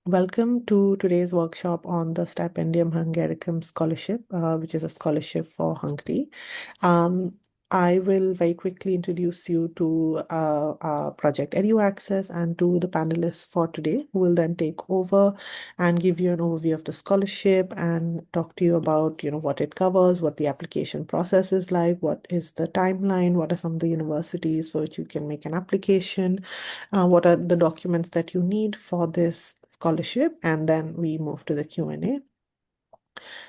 Welcome to today's workshop on the Stipendium Hungaricum Scholarship, which is a scholarship for Hungary. Um, I will very quickly introduce you to our project EduAccess and to the panelists for today, who will then take over and give you an overview of the scholarship and talk to you about, what it covers, what the application process is like, what is the timeline, what are some of the universities for which you can make an application, what are the documents that you need for this scholarship, and then we move to the Q&A.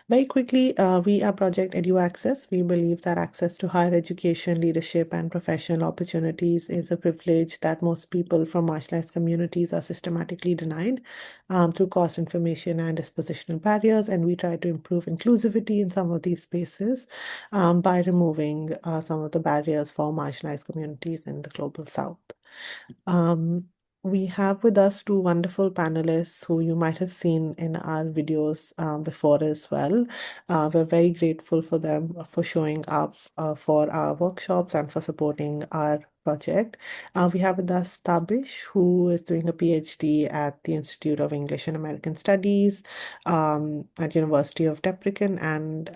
Very quickly, we are Project EduAccess. We believe that access to higher education, leadership, and professional opportunities is a privilege that most people from marginalized communities are systematically denied through cost, information, and dispositional barriers. And we try to improve inclusivity in some of these spaces by removing some of the barriers for marginalized communities in the global South. Um, we have with us two wonderful panelists who you might have seen in our videos before as well. We're very grateful for them for showing up for our workshops and for supporting our project. We have with us Tabish, who is doing a PhD at the Institute of English and American Studies at University of Debrecen and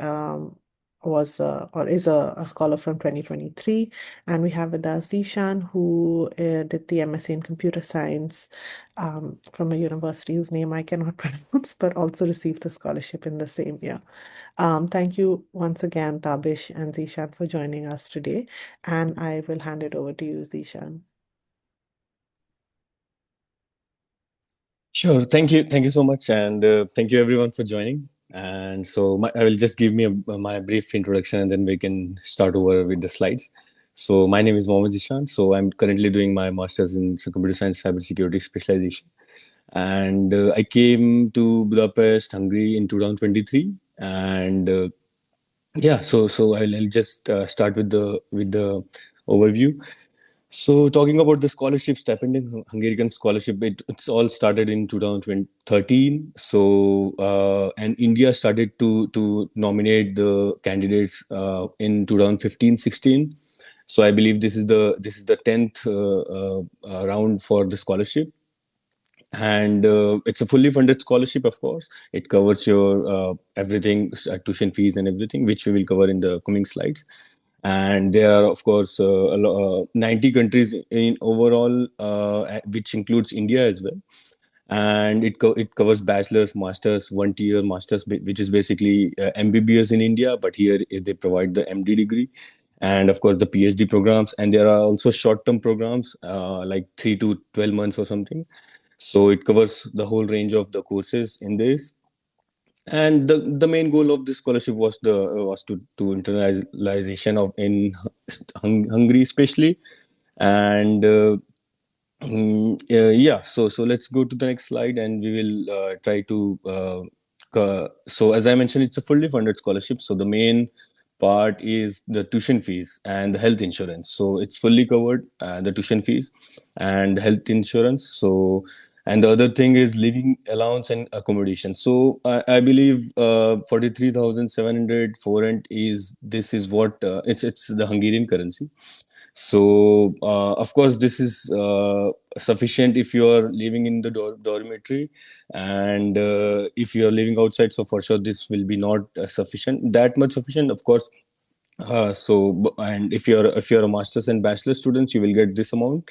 was or is a scholar from 2023. And we have with us Zeeshan, who did the MSc in Computer Science from a university whose name I cannot pronounce, but also received the scholarship in the same year. Thank you once again, Tabish and Zeeshan, for joining us today. And I will hand it over to you, Zeeshan. Sure. Thank you so much, and thank you everyone for joining. And so I will just give me my brief introduction, and then we can start over with the slides. So my name is Mohammed Zeeshan. So I'm currently doing my master's in computer science cybersecurity specialization, and I came to Budapest, Hungary in 2023. And yeah, so I'll just start with the overview. So talking about the scholarship, Stipendium Hungaricum Scholarship, it's all started in 2013. So and India started to nominate the candidates in 2015-16. So I believe this is the 10th round for the scholarship, and it's a fully funded scholarship. Of course, it covers your everything, tuition fees and everything, which we will cover in the coming slides. And there are, of course, 90 countries in overall, which includes India as well. And it covers bachelor's, master's, 1 tier master's, which is basically MBBS in India, but here they provide the MD degree, and of course the PhD programs. And there are also short-term programs, like 3 to 12 months or something. So it covers the whole range of the courses in this. And the main goal of this scholarship was to internalization of in Hungary especially. And yeah, so let's go to the next slide, and we will try to so as I mentioned, it's a fully funded scholarship. So the main part is the tuition fees and the health insurance. So it's fully covered, the tuition fees and the health insurance. So, and the other thing is living allowance and accommodation. So I believe 43,700 forint is, this is what it's the Hungarian currency. So of course this is sufficient if you are living in the dormitory. And if you are living outside, so for sure this will be not sufficient, that much sufficient, of course. And if you're a master's and bachelor students, you will get this amount.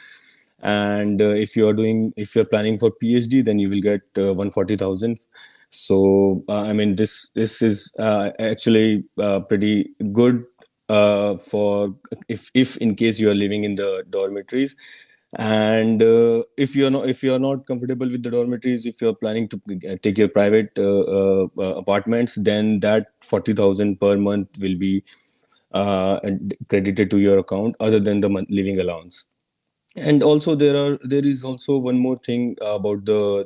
And if you're planning for PhD, then you will get 140,000. So I mean, this is actually pretty good for if in case you are living in the dormitories. And if you're not comfortable with the dormitories, if you're planning to take your private apartments, then that 40,000 per month will be credited to your account, other than the living allowance. And also there is also one more thing about the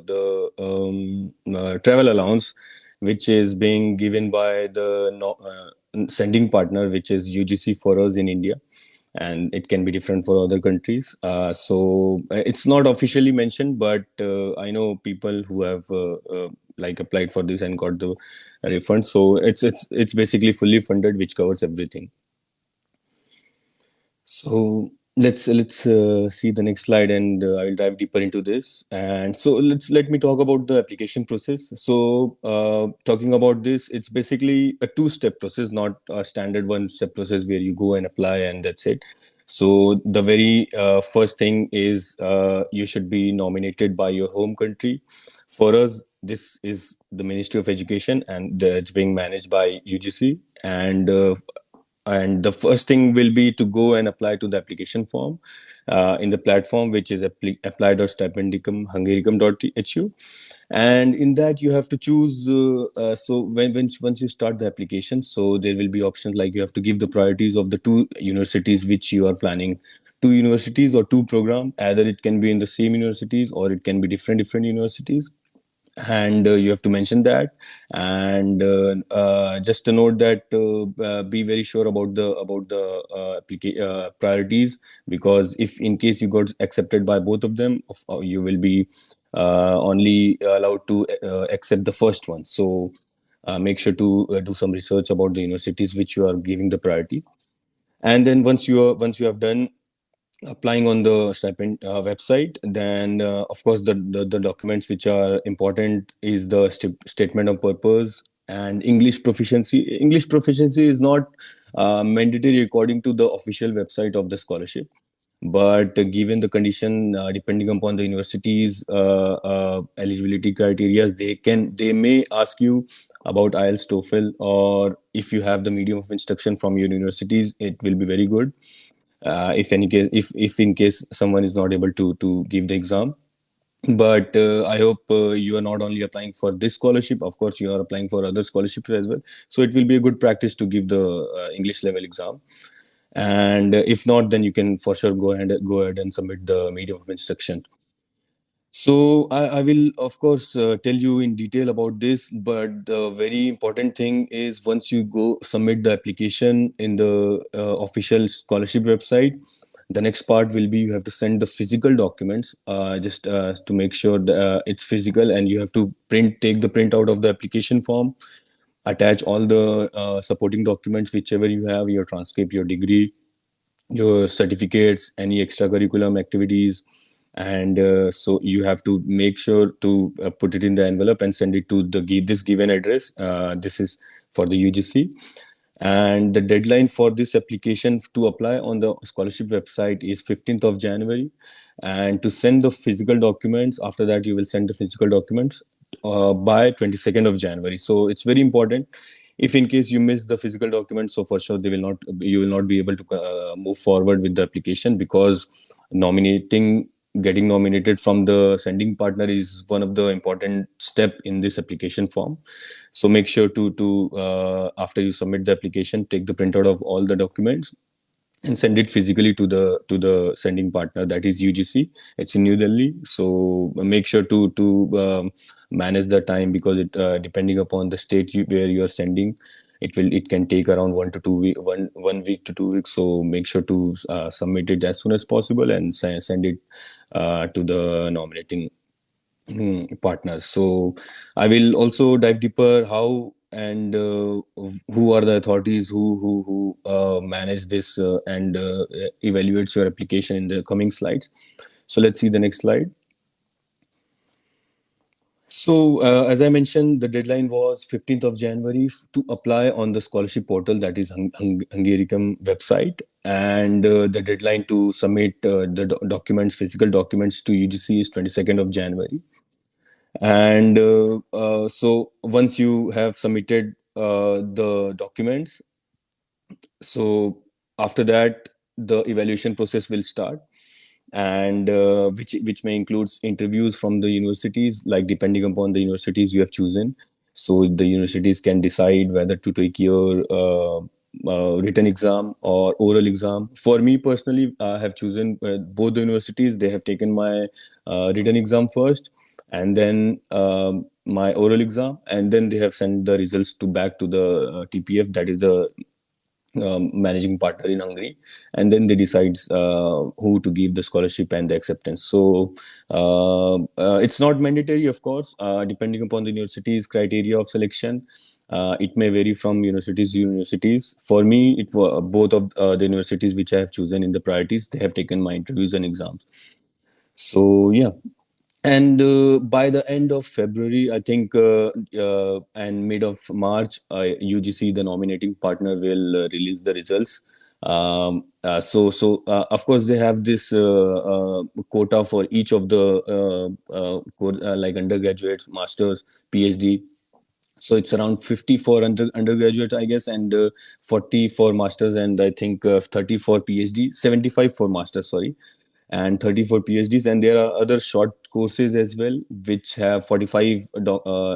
travel allowance, which is being given by the sending partner, which is UGC for us in India, and it can be different for other countries. So it's not officially mentioned, but I know people who have like applied for this and got the refund. So it's basically fully funded, which covers everything. So Let's see the next slide, and I'll dive deeper into this. And so let me talk about the application process. So talking about this, it's basically a two-step process, not a standard one-step process where you go and apply and that's it. So the very first thing is you should be nominated by your home country. For us, this is the Ministry of Education, and it's being managed by UGC. And the first thing will be to go and apply to the application form in the platform, which is apply.stipendicum hungaricum.hu. And in that you have to choose so once you start the application, so there will be options like you have to give the priorities of the two universities which you are planning, two universities or two program. Either it can be in the same universities or it can be different universities, and you have to mention that. And just a note that be very sure about the priorities, because if in case you got accepted by both of them, you will be only allowed to accept the first one. So make sure to do some research about the universities which you are giving the priority. And then once you have done applying on the stipend website, then of course the documents which are important is the statement of purpose and English proficiency is not mandatory according to the official website of the scholarship, but given the condition, depending upon the university's eligibility criteria, they may ask you about IELTS, TOEFL, or if you have the medium of instruction from your universities, it will be very good. If any case, if in case someone is not able to give the exam. But I hope you are not only applying for this scholarship, of course you are applying for other scholarships as well, so it will be a good practice to give the English level exam. And if not, then you can for sure go ahead and submit the medium of instruction. So I will of course tell you in detail about this, but the very important thing is once you go submit the application in the official scholarship website, the next part will be you have to send the physical documents, just to make sure that, it's physical, and you have to take the printout of the application form, attach all the supporting documents whichever you have, your transcript, your degree, your certificates, any extracurriculum activities. And so you have to make sure to put it in the envelope and send it to this given address. This is for the UGC. And the deadline for this application to apply on the scholarship website is 15th of January. And to send the physical documents, after that you will send the physical documents by 22nd of January. So it's very important. If in case you miss the physical documents, so for sure they will not you will not be able to move forward with the application, because nominating getting nominated from the sending partner is one of the important step in this application form. So make sure to after you submit the application, take the printout of all the documents and send it physically to the sending partner, that is UGC. It's in New Delhi. So make sure to manage the time, because it depending upon the state where you are sending, it can take around 1 week to 2 weeks. So make sure to submit it as soon as possible and send it to the nominating partners. So I will also dive deeper how and who are the authorities who manage this and evaluates your application in the coming slides. So let's see the next slide. So, as I mentioned, the deadline was 15th of January to apply on the scholarship portal, that is Hungaricum website. And the deadline to submit the documents, physical documents to UGC is 22nd of January. And so once you have submitted the documents, so after that the evaluation process will start, and which may includes interviews from the universities, like depending upon the universities you have chosen. So the universities can decide whether to take your written exam or oral exam. For me personally, I have chosen both the universities. They have taken my written exam first, and then my oral exam, and then they have sent the results to back to the TPF, that is the managing partner in Hungary, and then they decide who to give the scholarship and the acceptance. So it's not mandatory, of course, depending upon the university's criteria of selection. It may vary from universities to universities. For me, it was both of the universities which I have chosen in the priorities. They have taken my interviews and exams. So yeah, and by the end of February, I think, and mid of March, UGC, the nominating partner, will release the results. Of course, they have this quota for each of the like undergraduates, masters, PhD. So it's around 50 for undergraduate, I guess, and 40 for masters, and I think 30 for PhD, 75 for masters, sorry, and 30 for PhDs. And there are other short courses as well, which have 45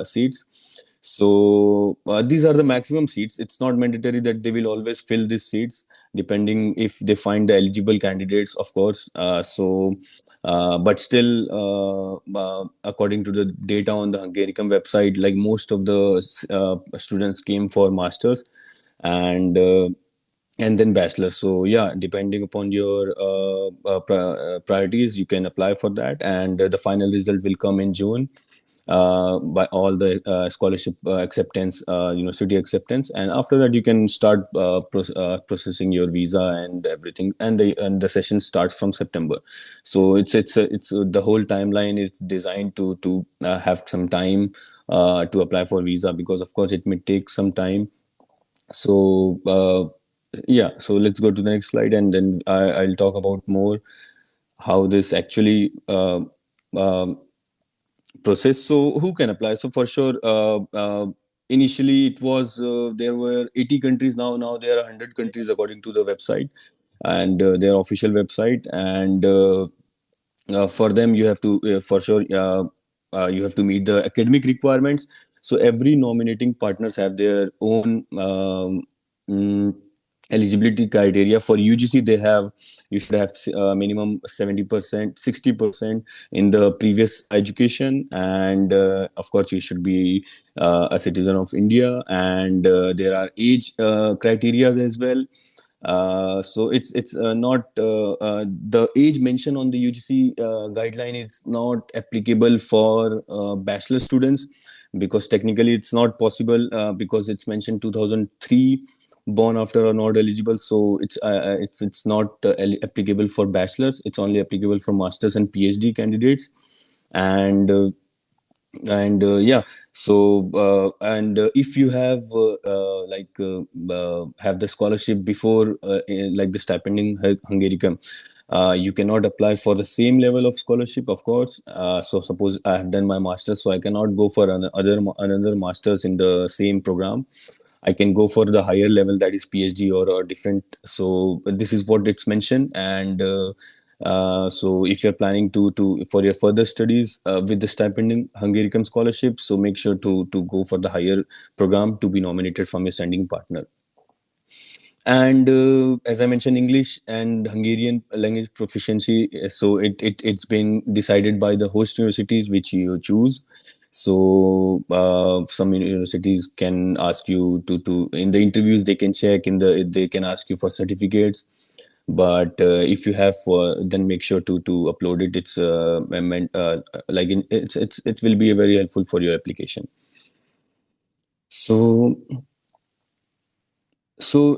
seats. So these are the maximum seats. It's not mandatory that they will always fill these seats, depending if they find the eligible candidates, of course. But still, according to the data on the Hungaricum website, like most of the students came for masters, and then bachelor. So yeah, depending upon your priorities, you can apply for that, and the final result will come in June, by all the scholarship acceptance, university acceptance, and after that you can start processing your visa and everything, and the session starts from September. So it's the whole timeline is designed to have some time to apply for visa, because of course it may take some time. So yeah, so let's go to the next slide, and then I'll talk about more how this actually um process. So who can apply? So for sure, initially it was there were 80 countries. Now there are 100 countries according to the website, and their official website. And for them you have to for sure you have to meet the academic requirements. So every nominating partners have their own mm, eligibility criteria. For UGC, they have, you should have minimum 70%, 60% in the previous education, and of course you should be a citizen of India, and there are age criteria as well. So it's not the age mentioned on the UGC guideline is not applicable for bachelor students, because technically it's not possible, because it's mentioned 2003 born after are not eligible. So it's not applicable for bachelors. It's only applicable for masters and PhD candidates. And yeah, so and if you have have the scholarship before like the Stipendium Hungaricum, you cannot apply for the same level of scholarship, of course. So suppose I have done my master's, so I cannot go for another master's in the same program. I can go for the higher level, that is PhD or different. So this is what it's mentioned. And so if you're planning to for your further studies with the Stipendium Hungaricum Scholarship, so make sure to go for the higher program to be nominated from your sending partner. And as I mentioned, English and Hungarian language proficiency, so it's been decided by the host universities which you choose. So some universities can ask you to in the interviews, they can check in the, they can ask you for certificates. But if you have then make sure to upload it. It's like it will be very helpful for your application. So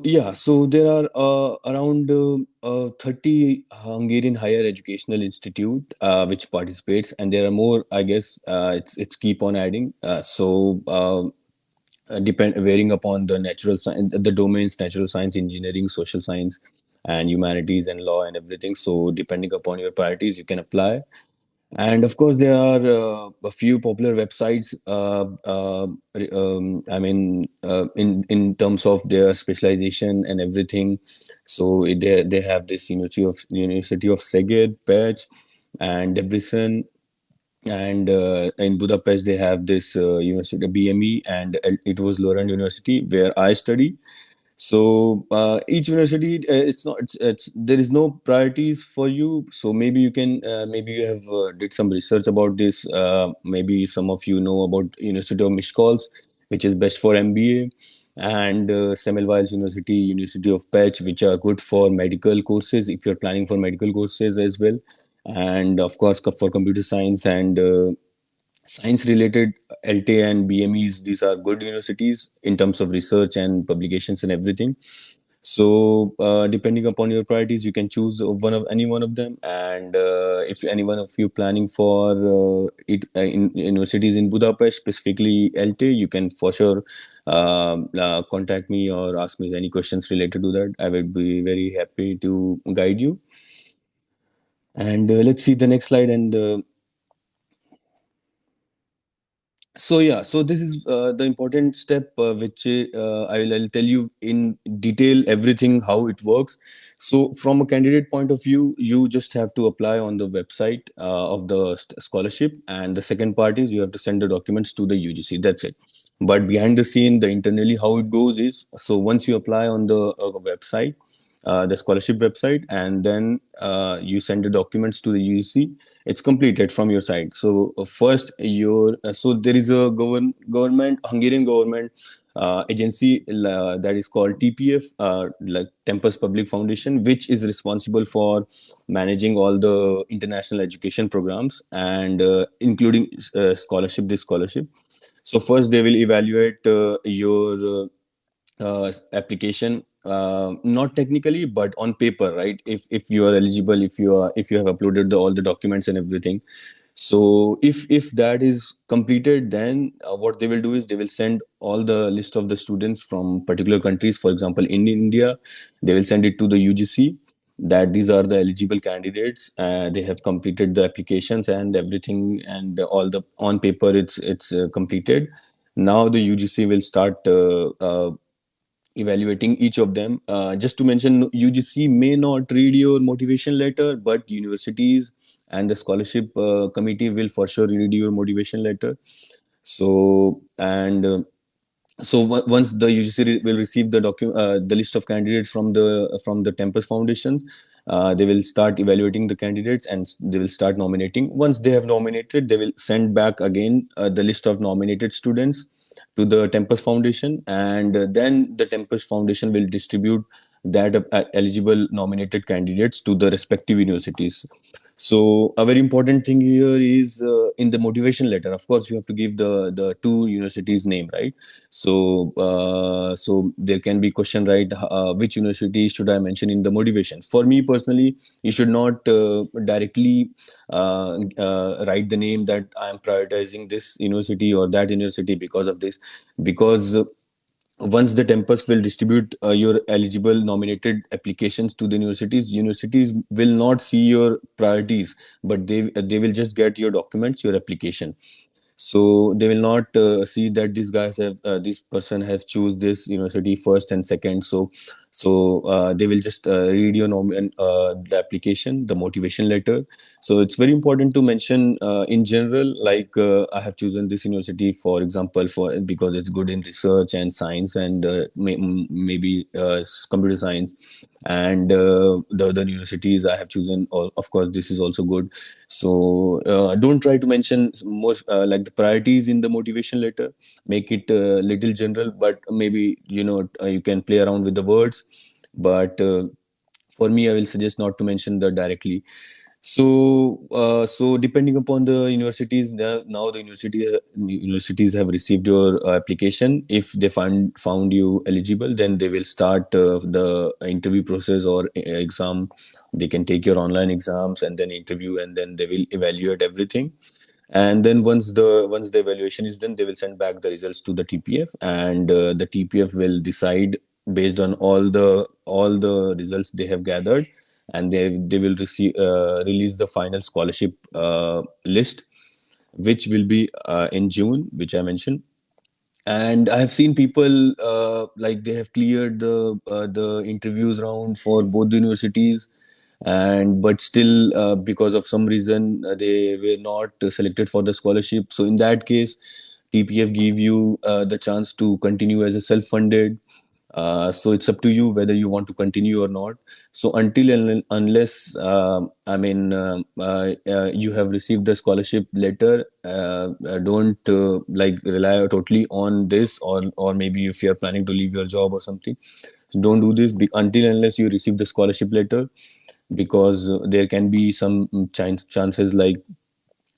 yeah, so there are around 30 Hungarian higher educational institute which participates, and there are more, I guess. It's keep on adding. Depend varying upon the natural science, the domains: natural science, engineering, social science, and humanities, and law, and everything. So depending upon your priorities, you can apply. And of course, there are a few popular websites. I mean, in terms of their specialization and everything. So they have this University of Szeged, Pécs, and Debrecen, and in Budapest they have this university BME, and Eötvös Loránd University, where I study. So each university, it's there is no priorities for you. So maybe you can maybe you have did some research about this. Maybe some of you know about University of Miskolc, which is best for MBA. and Semmelweis University, University of Pech, which are good for medical courses if you're planning for medical courses as well. And of course, for computer science and science related LTA and BMEs, these are good universities in terms of research and publications and everything. So depending upon your priorities, you can choose any one of them. And if any one of you planning for universities in Budapest, specifically LT, you can for sure contact me or ask me any questions related to that. I will be very happy to guide you. And let's see the next slide. And so yeah, so this is the important step, which I'll tell you in detail everything how it works. So from a candidate point of view, you just have to apply on the website of the scholarship, and the second part is you have to send the documents to the UGC. That's it. But behind the scene, the internally how it goes is, so once you apply on the website, the scholarship website, and then you send the documents to the UGC. It's completed from your side. So first, your so there is a government Hungarian government agency that is called TPF, like Tempus Public Foundation, which is responsible for managing all the international education programs and including this scholarship. So first, they will evaluate your application, not technically but on paper, right? If you are eligible, if you have uploaded all the documents and everything. So if that is completed, then what they will do is they will send all the list of the students from particular countries. For example, in India, they will send it to the UGC, that these are the eligible candidates, they have completed the applications and everything, and all the on paper it's completed. Now the UGC will start evaluating each of them. Just to mention, UGC may not read your motivation letter, but universities and the scholarship committee will for sure read your motivation letter. So, and once the UGC will receive the list of candidates from the Tempest Foundation, they will start evaluating the candidates and they will start nominating. Once they have nominated, they will send back again the list of nominated students to the Tempest Foundation, and then the Tempest Foundation will distribute that eligible nominated candidates to the respective universities. So a very important thing here is in the motivation letter. Of course, you have to give the two universities name, right? So so there can be question, right? Which university should I mention in the motivation? For me personally, you should not directly write the name that I am prioritizing this university or that university because of this, because once the Tempest will distribute your eligible nominated applications to the universities, universities will not see your priorities, but they will just get your documents, your application. So they will not see that these guys have this person has choose this university first and second. So they will just read your the application, the motivation letter. So it's very important to mention in general, like I have chosen this university, for example, for because it's good in research and science and maybe computer science, and the other universities I have chosen, of course this is also good. So don't try to mention more like the priorities in the motivation letter. Make it little general, but maybe you can play around with the words. But for me, I will suggest not to mention that directly. So depending upon the universities, now the universities have received your application. If they found you eligible, then they will start the interview process or exam. They can take your online exams and then interview, and then they will evaluate everything. And then once the evaluation is done, they will send back the results to the TPF, and the TPF will decide based on all the results they have gathered, and they will release the final scholarship list, which will be in June, which I mentioned. And I have seen people like they have cleared the interviews round for both the universities, and but still because of some reason they were not selected for the scholarship. So in that case, TPF give you the chance to continue as a self-funded, So it's up to you whether you want to continue or not. So until and unless you have received the scholarship letter, don't like rely totally on this, or maybe if you're planning to leave your job or something, so don't do this until unless you receive the scholarship letter, because there can be some chances like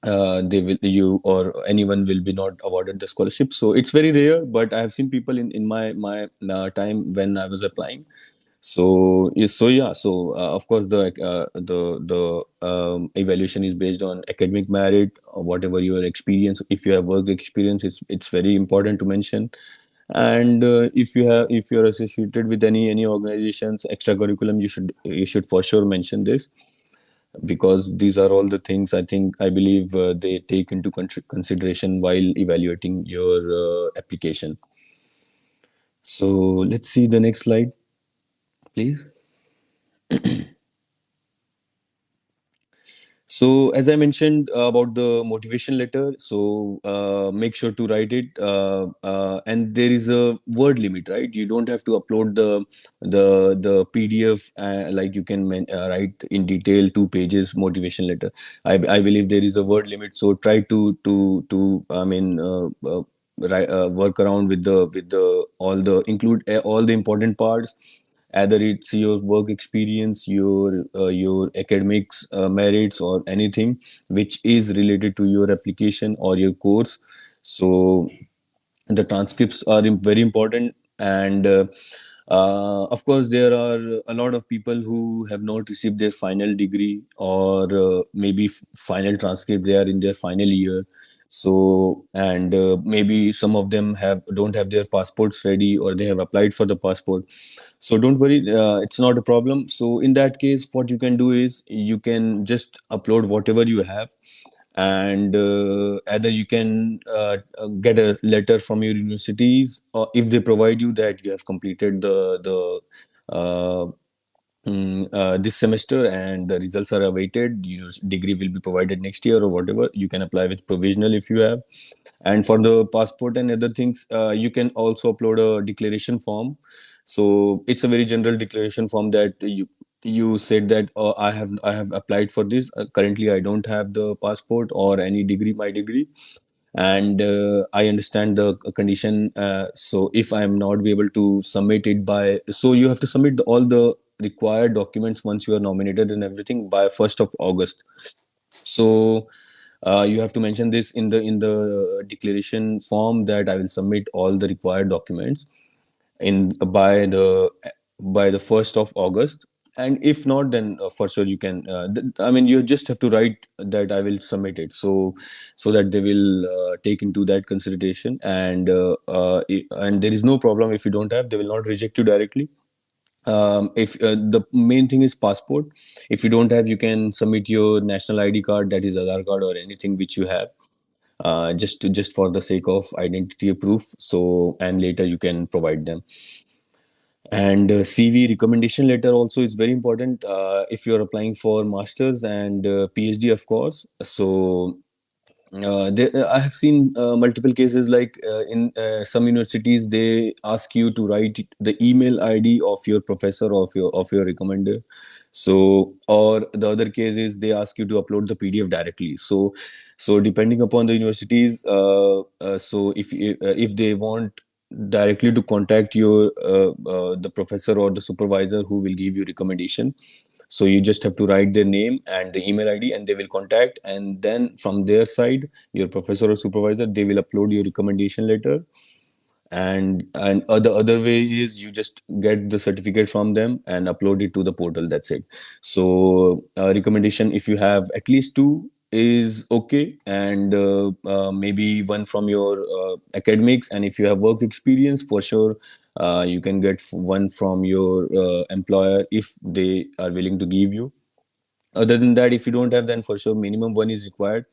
they will you or anyone will be not awarded the scholarship. So it's very rare, but I have seen people in my time when I was applying. So yes, so yeah, so of course the evaluation is based on academic merit, or whatever your experience. If you have work experience, it's very important to mention. And if you're associated with any organizations extra curriculum, you should for sure mention this, because these are all the things I believe they take into consideration while evaluating your application. So let's see the next slide, please. So, as I mentioned about the motivation letter, so make sure to write it, and there is a word limit, right? You don't have to upload the PDF, like you can write in detail 2 pages motivation letter. I believe there is a word limit, so try to work around with the all the include all the important parts, either it's your work experience, your academics merits, or anything which is related to your application or your course. So the transcripts are very important. And of course there are a lot of people who have not received their final degree, or maybe final transcript, they are in their final year. So, and maybe some of them don't have their passports ready, or they have applied for the passport. So don't worry, it's not a problem. So in that case, what you can do is you can just upload whatever you have, and either you can get a letter from your universities, or if they provide you that you have completed the this semester and the results are awaited, your degree will be provided next year or whatever, you can apply with provisional if you have. And for the passport and other things, you can also upload a declaration form. So it's a very general declaration form that you said that I have applied for this. Currently I don't have the passport or any degree, my degree, and I understand the condition. So if I am not be able to submit it by, so you have to submit all the required documents once you are nominated and everything by 1st of August. So you have to mention this in the declaration form that I will submit all the required documents in by the 1st of August. And if not, then for sure you can I mean, you just have to write that I will submit it, so that they will take into that consideration. And and there is no problem if you don't have, they will not reject you directly. If the main thing is passport, if you don't have, you can submit your national ID card, that is Aadhaar card or anything which you have, just for the sake of identity proof. So, and later you can provide them. And CV recommendation letter also is very important if you're applying for masters and PhD, of course. So I have seen multiple cases like in some universities they ask you to write the email ID of your professor, of your recommender. So, or the other case is they ask you to upload the PDF directly. So depending upon the universities, so if they want directly to contact your the professor or the supervisor who will give you recommendation, so you just have to write their name and the email ID, and they will contact. And then from their side, your professor or supervisor, they will upload your recommendation letter. And the other way is you just get the certificate from them and upload it to the portal. That's it. So recommendation, if you have at least two, is okay. And maybe one from your academics, and if you have work experience, for sure you can get one from your employer if they are willing to give you. Other than that, if you don't have, then for sure minimum one is required.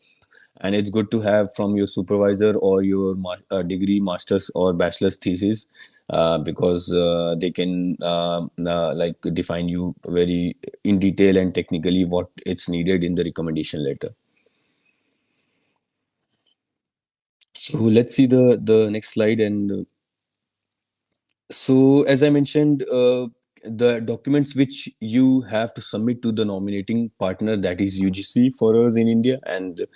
And it's good to have from your supervisor or your degree, master's or bachelor's thesis, because they can like define you very in detail and technically what it's needed in the recommendation letter. So let's see the next slide. And So, as I mentioned, the documents which you have to submit to the nominating partner, that is UGC for us in India. And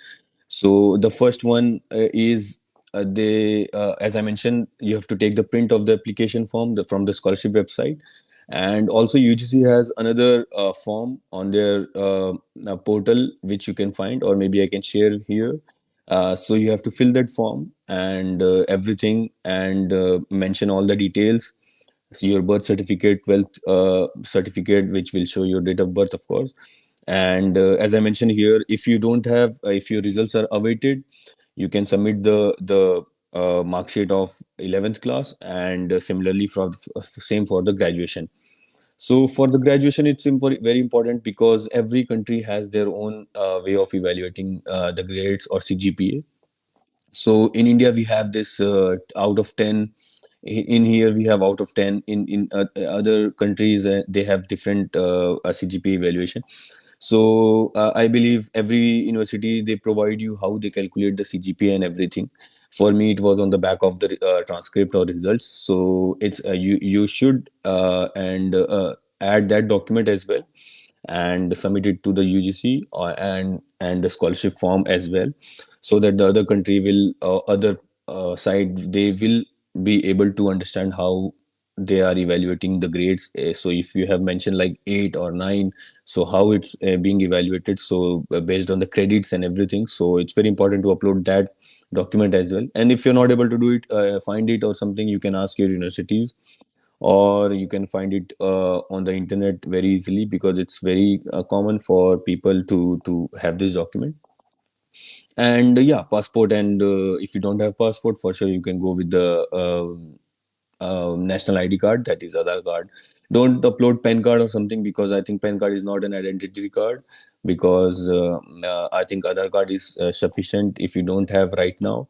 so the first one is as I mentioned, you have to take the print of the application form from the scholarship website. And also UGC has another form on their portal, which you can find, or maybe I can share here. So you have to fill that form and everything, and mention all the details. So your birth certificate, wealth certificate, which will show your date of birth, of course. And as I mentioned here, if you don't have, if your results are awaited, you can submit the mark sheet of 11th class, and similarly for same for the graduation. So for the graduation, it's very important, because every country has their own way of evaluating the grades or CGPA. So in India, we have this out of 10. In here, we have out of 10. In other countries, they have different CGPA evaluation. So I believe every university, they provide you how they calculate the CGPA and everything. For me, it was on the back of the transcript or results. So it's you should and add that document as well, and submit it to the UGC, and the scholarship form as well, so that the other country will, other side, they will be able to understand how they are evaluating the grades. So if you have mentioned like 8 or 9, so how it's being evaluated, so based on the credits and everything. So it's very important to upload that document as well. And if you're not able to do it, find it or something, you can ask your universities, or you can find it on the internet very easily, because it's very common for people to have this document. And yeah, passport. And if you don't have passport, for sure you can go with the national ID card, that is Aadhaar card. Don't upload PAN card or something, because I think PAN card is not an identity card. Because I think Aadhaar card is sufficient if you don't have right now.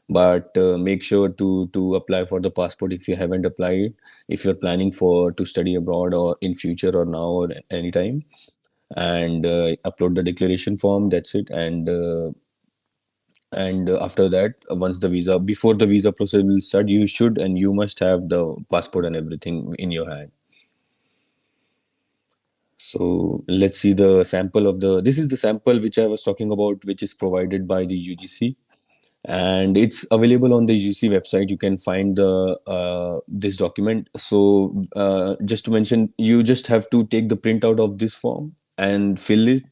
But make sure to apply for the passport if you haven't applied, if you're planning for to study abroad, or in future, or now, or anytime. And upload the declaration form, that's it. And after that, once the visa, before the visa process will start, you should and you must have the passport and everything in your hand. So let's see the sample of the, this is the sample which I was talking about, which is provided by the UGC, and it's available on the UGC website. You can find the this document. So just to mention, you just have to take the printout of this form and fill it,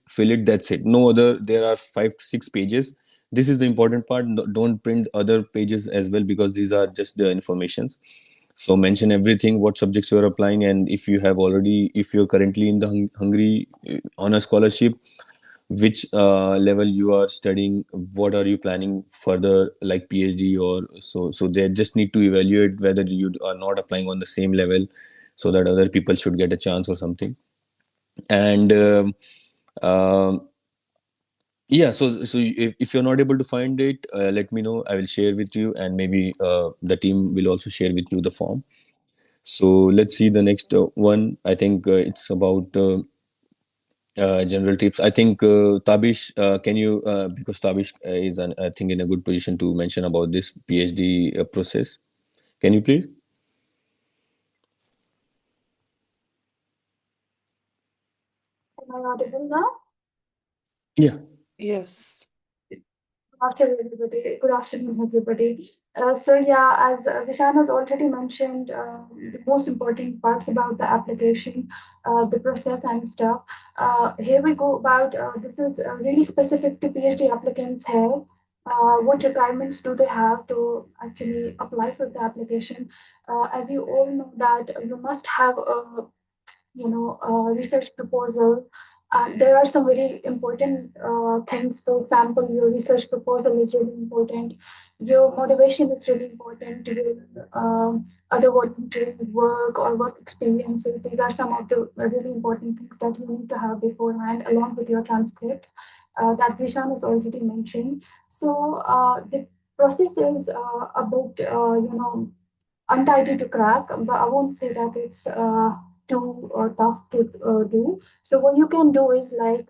that's it. No other, there are 5 to 6 pages. This is the important part. Don't print other pages as well, because these are just the informations. So mention everything, what subjects you are applying, and if you have already, if you're currently in the Hungary on a scholarship, which level you are studying, what are you planning further, like PhD or so. So they just need to evaluate whether you are not applying on the same level, so that other people should get a chance or something. And yeah, so if you're not able to find it, let me know, I will share with you, and maybe the team will also share with you the form. So let's see the next one. I think it's about general tips. I think Tabish, can you, because Tabish is, I think, in a good position to mention about this PhD process. Can you please? Am I audible now? Yeah. Yes. Good afternoon, everybody. Good afternoon, everybody. So yeah, as Zishan has already mentioned, the most important parts about the application, the process and stuff. Here we go about this is really specific to PhD applicants here. What requirements do they have to actually apply for the application? As you all know that you must have a research proposal. There are some very important things. For example, your research proposal is really important. Your motivation is really important. Your other voluntary work or work experiences. These are some of the really important things that you need to have beforehand, along with your transcripts that Zishan has already mentioned. So the process is a bit, untidy to crack, but I won't say that it's too tough to do. So what you can do is like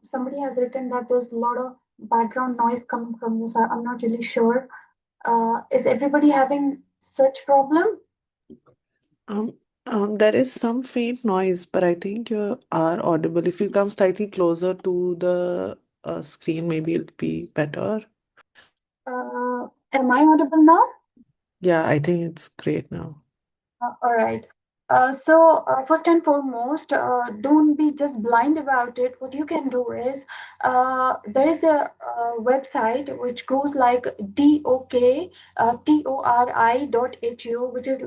somebody has written that there's a lot of background noise coming from you, so I'm not really sure. Is everybody having such problem? Um, there is some faint noise, but I think you are audible. If you come slightly closer to the screen, maybe it'll be better. Am I audible now? Yeah, I think it's great now. All right. So, first and foremost, don't be just blind about it. What you can do is there is a website which goes like tori.hu, which is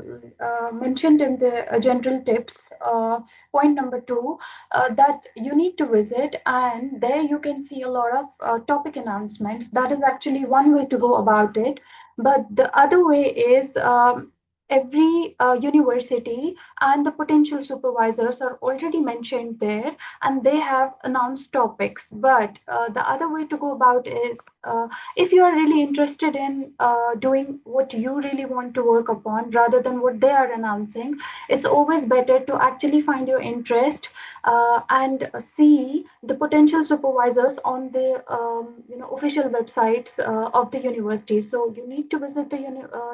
mentioned in the general tips. Point number two, that you need to visit, and there you can see a lot of topic announcements. That is actually one way to go about it. But the other way is every university and the potential supervisors are already mentioned there, and they have announced topics. But the other way to go about is if you are really interested in doing what you really want to work upon rather than what they are announcing, it's always better to actually find your interest and see the potential supervisors on the official websites of the university. So you need to visit the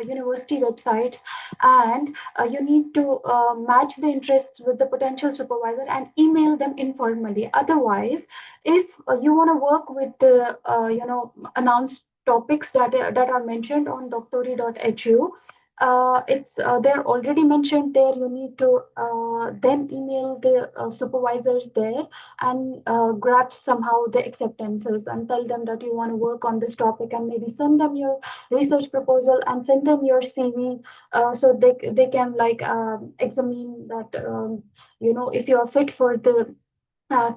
university websites, and you need to match the interests with the potential supervisor and email them informally. Otherwise, if you want to work with the announced topics that are mentioned on doctori.hu, it's they're already mentioned there. You need to then email the supervisors there and grab somehow the acceptances and tell them that you want to work on this topic, and maybe send them your research proposal and send them your CV, so they can like examine that if you are fit for the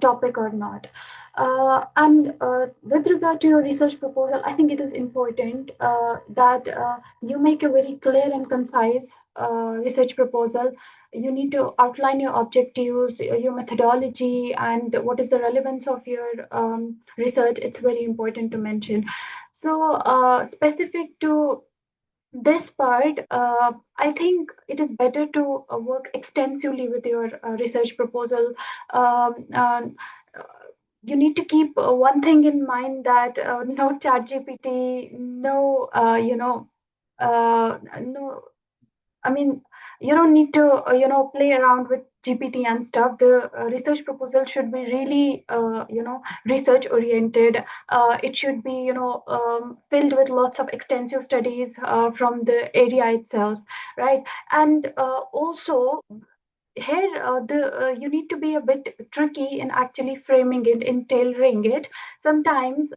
topic or not. And with regard to your research proposal, I think it is important that you make a very clear and concise research proposal. You need to outline your objectives, your methodology, and what is the relevance of your research. It's very important to mention. So, specific to this part, I think it is better to work extensively with your research proposal. Uh, you need to keep one thing in mind, that no chat GPT, no, no, I mean, you don't need to, play around with GPT and stuff. The research proposal should be really, research oriented. It should be, filled with lots of extensive studies from the area itself, right? And also, here the you need to be a bit tricky in actually framing it, in tailoring it. Sometimes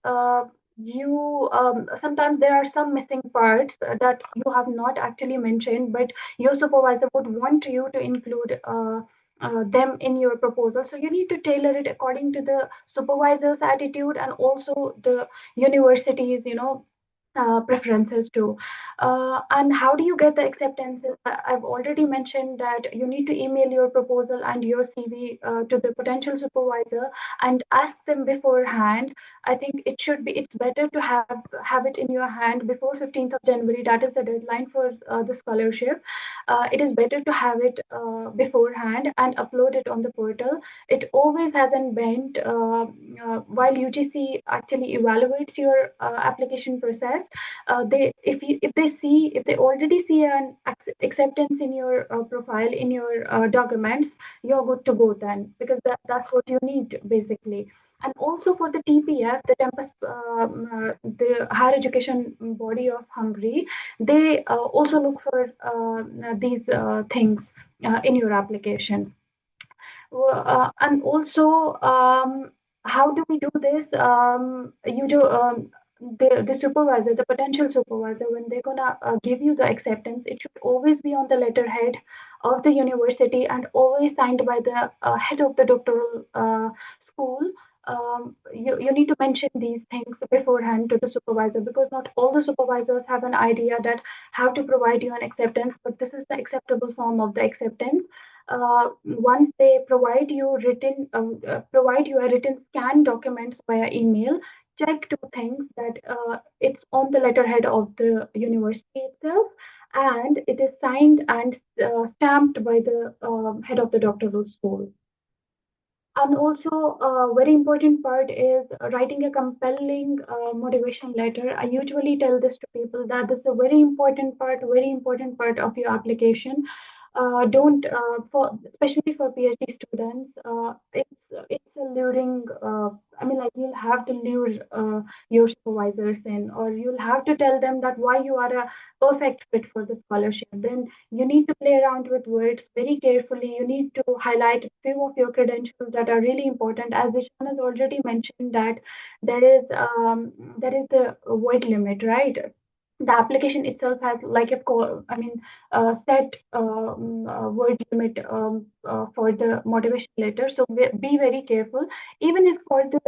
you sometimes there are some missing parts that you have not actually mentioned, but your supervisor would want you to include them in your proposal. So you need to tailor it according to the supervisor's attitude and also the university's preferences too. And how do you get the acceptances? I've already mentioned that you need to email your proposal and your CV to the potential supervisor and ask them beforehand. I think it's better to have it in your hand before 15th of January. That is the deadline for the scholarship. It is better to have it beforehand and upload it on the portal. It always has an bent while UGC actually evaluates your application process. If they already see an acceptance in your profile, in your documents, you're good to go then, because that's what you need basically. And also for the TPF, the Tempest, the higher education body of Hungary, they also look for these things in your application. And also, how do we do this? You do the supervisor, the potential supervisor, when they're gonna give you the acceptance, it should always be on the letterhead of the university and always signed by the head of the doctoral school. You need to mention these things beforehand to the supervisor, because not all the supervisors have an idea that how to provide you an acceptance, but this is the acceptable form of the acceptance. Once they provide you a written scanned document via email, check two things, that it's on the letterhead of the university itself, and it is signed and stamped by the head of the doctoral school. And also, a very important part is writing a compelling motivation letter. I usually tell this to people that this is a very important part of your application. Don't for especially for PhD students, it's a luring. I mean, like you'll have to lure your supervisors in, or you'll have to tell them that why you are a perfect fit for the scholarship. Then you need to play around with words very carefully. You need to highlight a few of your credentials that are really important. As Ishan has already mentioned that there is the word limit, right? The application itself has like set word limit for the motivation letter. So be very careful. Even if for the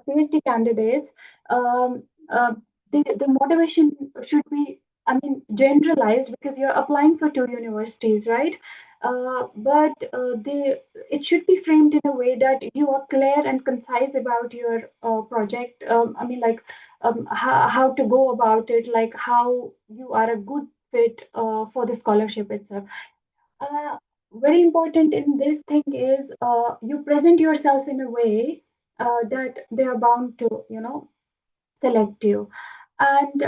PhD candidates, um, uh, the motivation should be, I mean, generalized because you're applying for two universities, right? But it should be framed in a way that you are clear and concise about your project. How to go about it, like how you are a good fit for the scholarship itself. Uh, Very important in this thing is you present yourself in a way that they are bound to, select you. And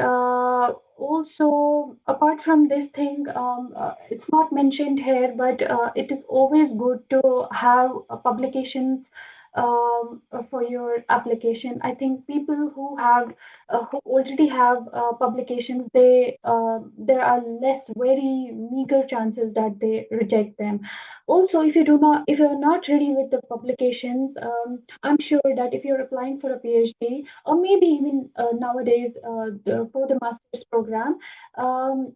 also, apart from this thing, it's not mentioned here, but it is always good to have publications for your application. I think people who already have publications, there are less very meager chances that they reject them. Also, if you're not ready with the publications, I'm sure that if you're applying for a PhD, or maybe even nowadays for the master's program, um,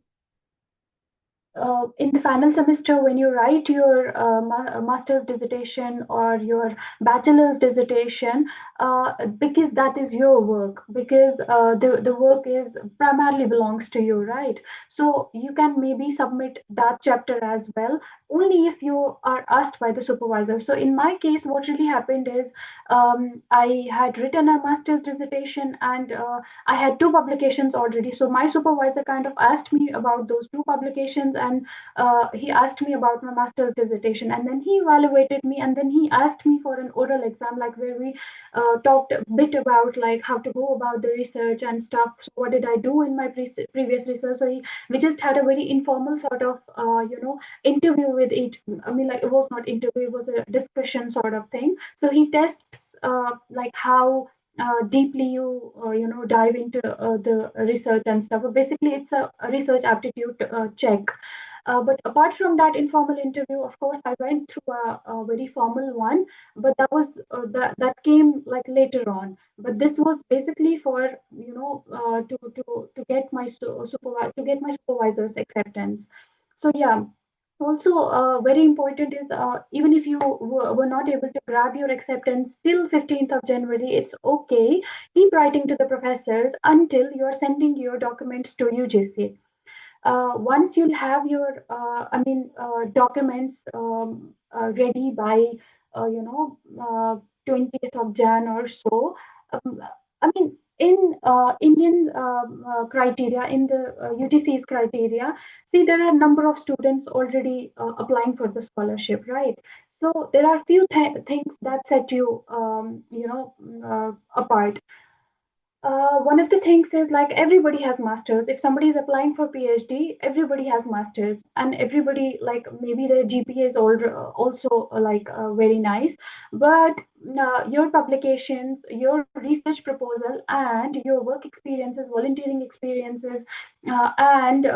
in the final semester when you write your master's dissertation or your bachelor's dissertation, because that is your work, because the work is primarily belongs to you, right? So you can maybe submit that chapter as well, only if you are asked by the supervisor. So in my case, what really happened is, I had written a master's dissertation, and I had two publications already. So my supervisor kind of asked me about those two publications, and he asked me about my master's dissertation, and then he evaluated me, and then he asked me for an oral exam, like where we talked a bit about like how to go about the research and stuff. So what did I do in my previous research? We just had a very informal sort of interview with it. I mean, like it was not interview, it was a discussion sort of thing. So he tests like how deeply you dive into the research and stuff. So basically, it's a research aptitude check. But apart from that informal interview, of course, I went through a very formal one, but that came like later on. But this was basically for to get my to get my supervisor's acceptance. So yeah. Also, very important is even if you were not able to grab your acceptance till 15th of January, it's okay. Keep writing to the professors until you're sending your documents to UGC. Once you'll have your documents ready by 20th of Jan or so. um, I mean, in Indian criteria, in the UGC's criteria, see, there are a number of students already applying for the scholarship, right? So there are few things that set you apart. One of the things is like everybody has masters. If somebody is applying for PhD, everybody has masters, and everybody, like, maybe their GPA is also very nice, but your publications, your research proposal, and your work experiences, volunteering experiences, and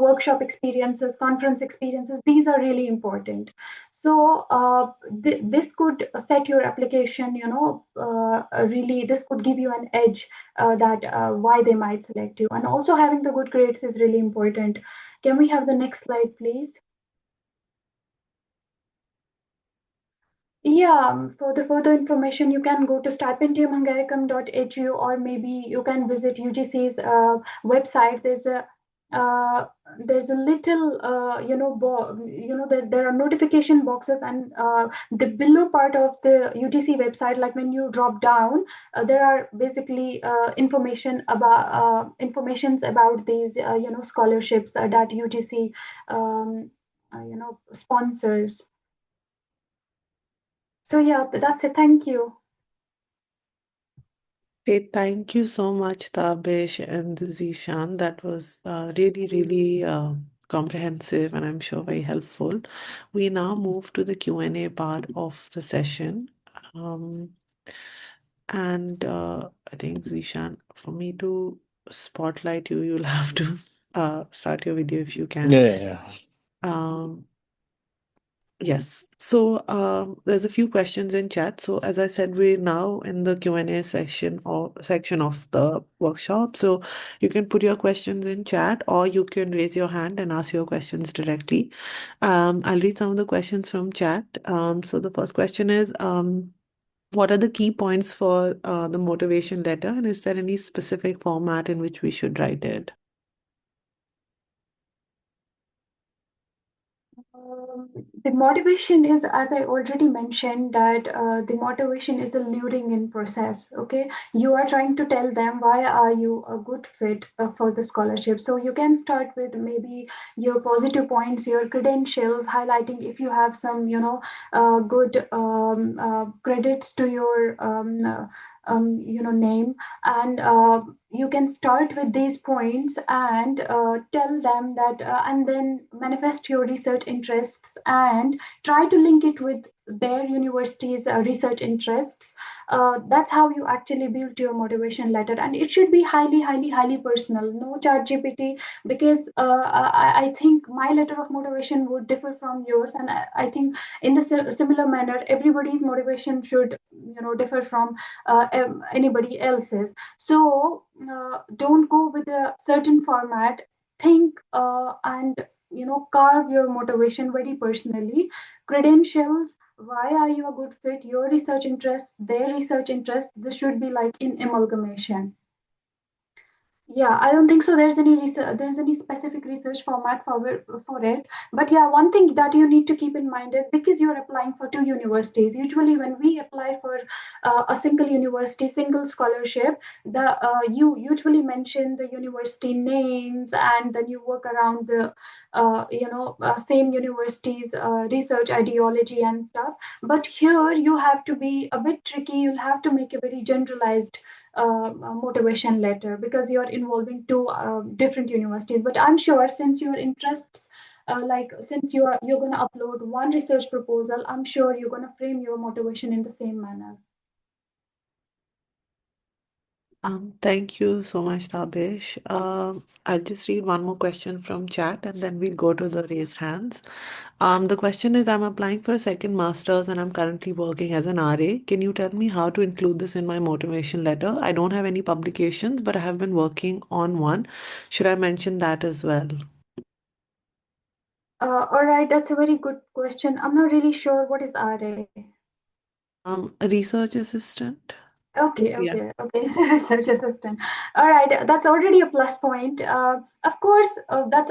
workshop experiences, conference experiences, these are really important. So this could set your application, really, this could give you an edge, that why they might select you. And also having the good grades is really important. Can we have the next slide, please? Yeah, for the further information, you can go to stipendiumhungaricum.edu, or maybe you can visit UGC's website. Uh, there's a little, there are notification boxes, and the below part of the UGC website, like when you drop down, there are basically informations about these, scholarships that UGC, sponsors. So yeah, that's it. Thank you. Okay, thank you so much, Tabish and Zeeshan. That was really, really comprehensive and I'm sure very helpful. We now move to the Q&A part of the session. Um, and I think, Zeeshan, for me to spotlight you, you'll have to start your video if you can. Yeah. Um, Yes. So there's a few questions in chat. So as I said, we're now in the Q&A section of the workshop. So you can put your questions in chat or you can raise your hand and ask your questions directly. I'll read some of the questions from chat. So the first question is, what are the key points for the motivation letter, and is there any specific format in which we should write it? The motivation is, as I already mentioned, that the motivation is a luring in process. Okay, you are trying to tell them why are you a good fit for the scholarship. So you can start with maybe your positive points, your credentials, highlighting if you have some, good credits to your name, and you can start with these points and tell them that, and then manifest your research interests and try to link it with their university's research interests. That's how you actually build your motivation letter, and it should be highly, highly, highly personal. No chat GPT, because I think my letter of motivation would differ from yours, and I think in the similar manner, everybody's motivation should, differ from anybody else's. So don't go with a certain format. Think and carve your motivation very personally. Credentials, why are you a good fit, your research interests, their research interests, this should be like in amalgamation. Yeah, I don't think so. There's any research, there's any specific research format for it. But yeah, one thing that you need to keep in mind is, because you're applying for two universities. Usually, when we apply for a single university, single scholarship, the you usually mention the university names, and then you work around the same university's research ideology and stuff. But here you have to be a bit tricky. You'll have to make a very generalized motivation letter, because you're involving two different universities. But I'm sure, since your interests, since you're going to upload one research proposal, I'm sure you're going to frame your motivation in the same manner. Thank you so much, Tabish. I'll just read one more question from chat and then we'll go to the raised hands. The question is, I'm applying for a second master's and I'm currently working as an RA. Can you tell me how to include this in my motivation letter? I don't have any publications, but I have been working on one. Should I mention that as well? All right, that's a very good question. I'm not really sure what is RA. A research assistant. Okay, Yeah. okay. Research assistant. All right, that's already a plus point. Of course, that's.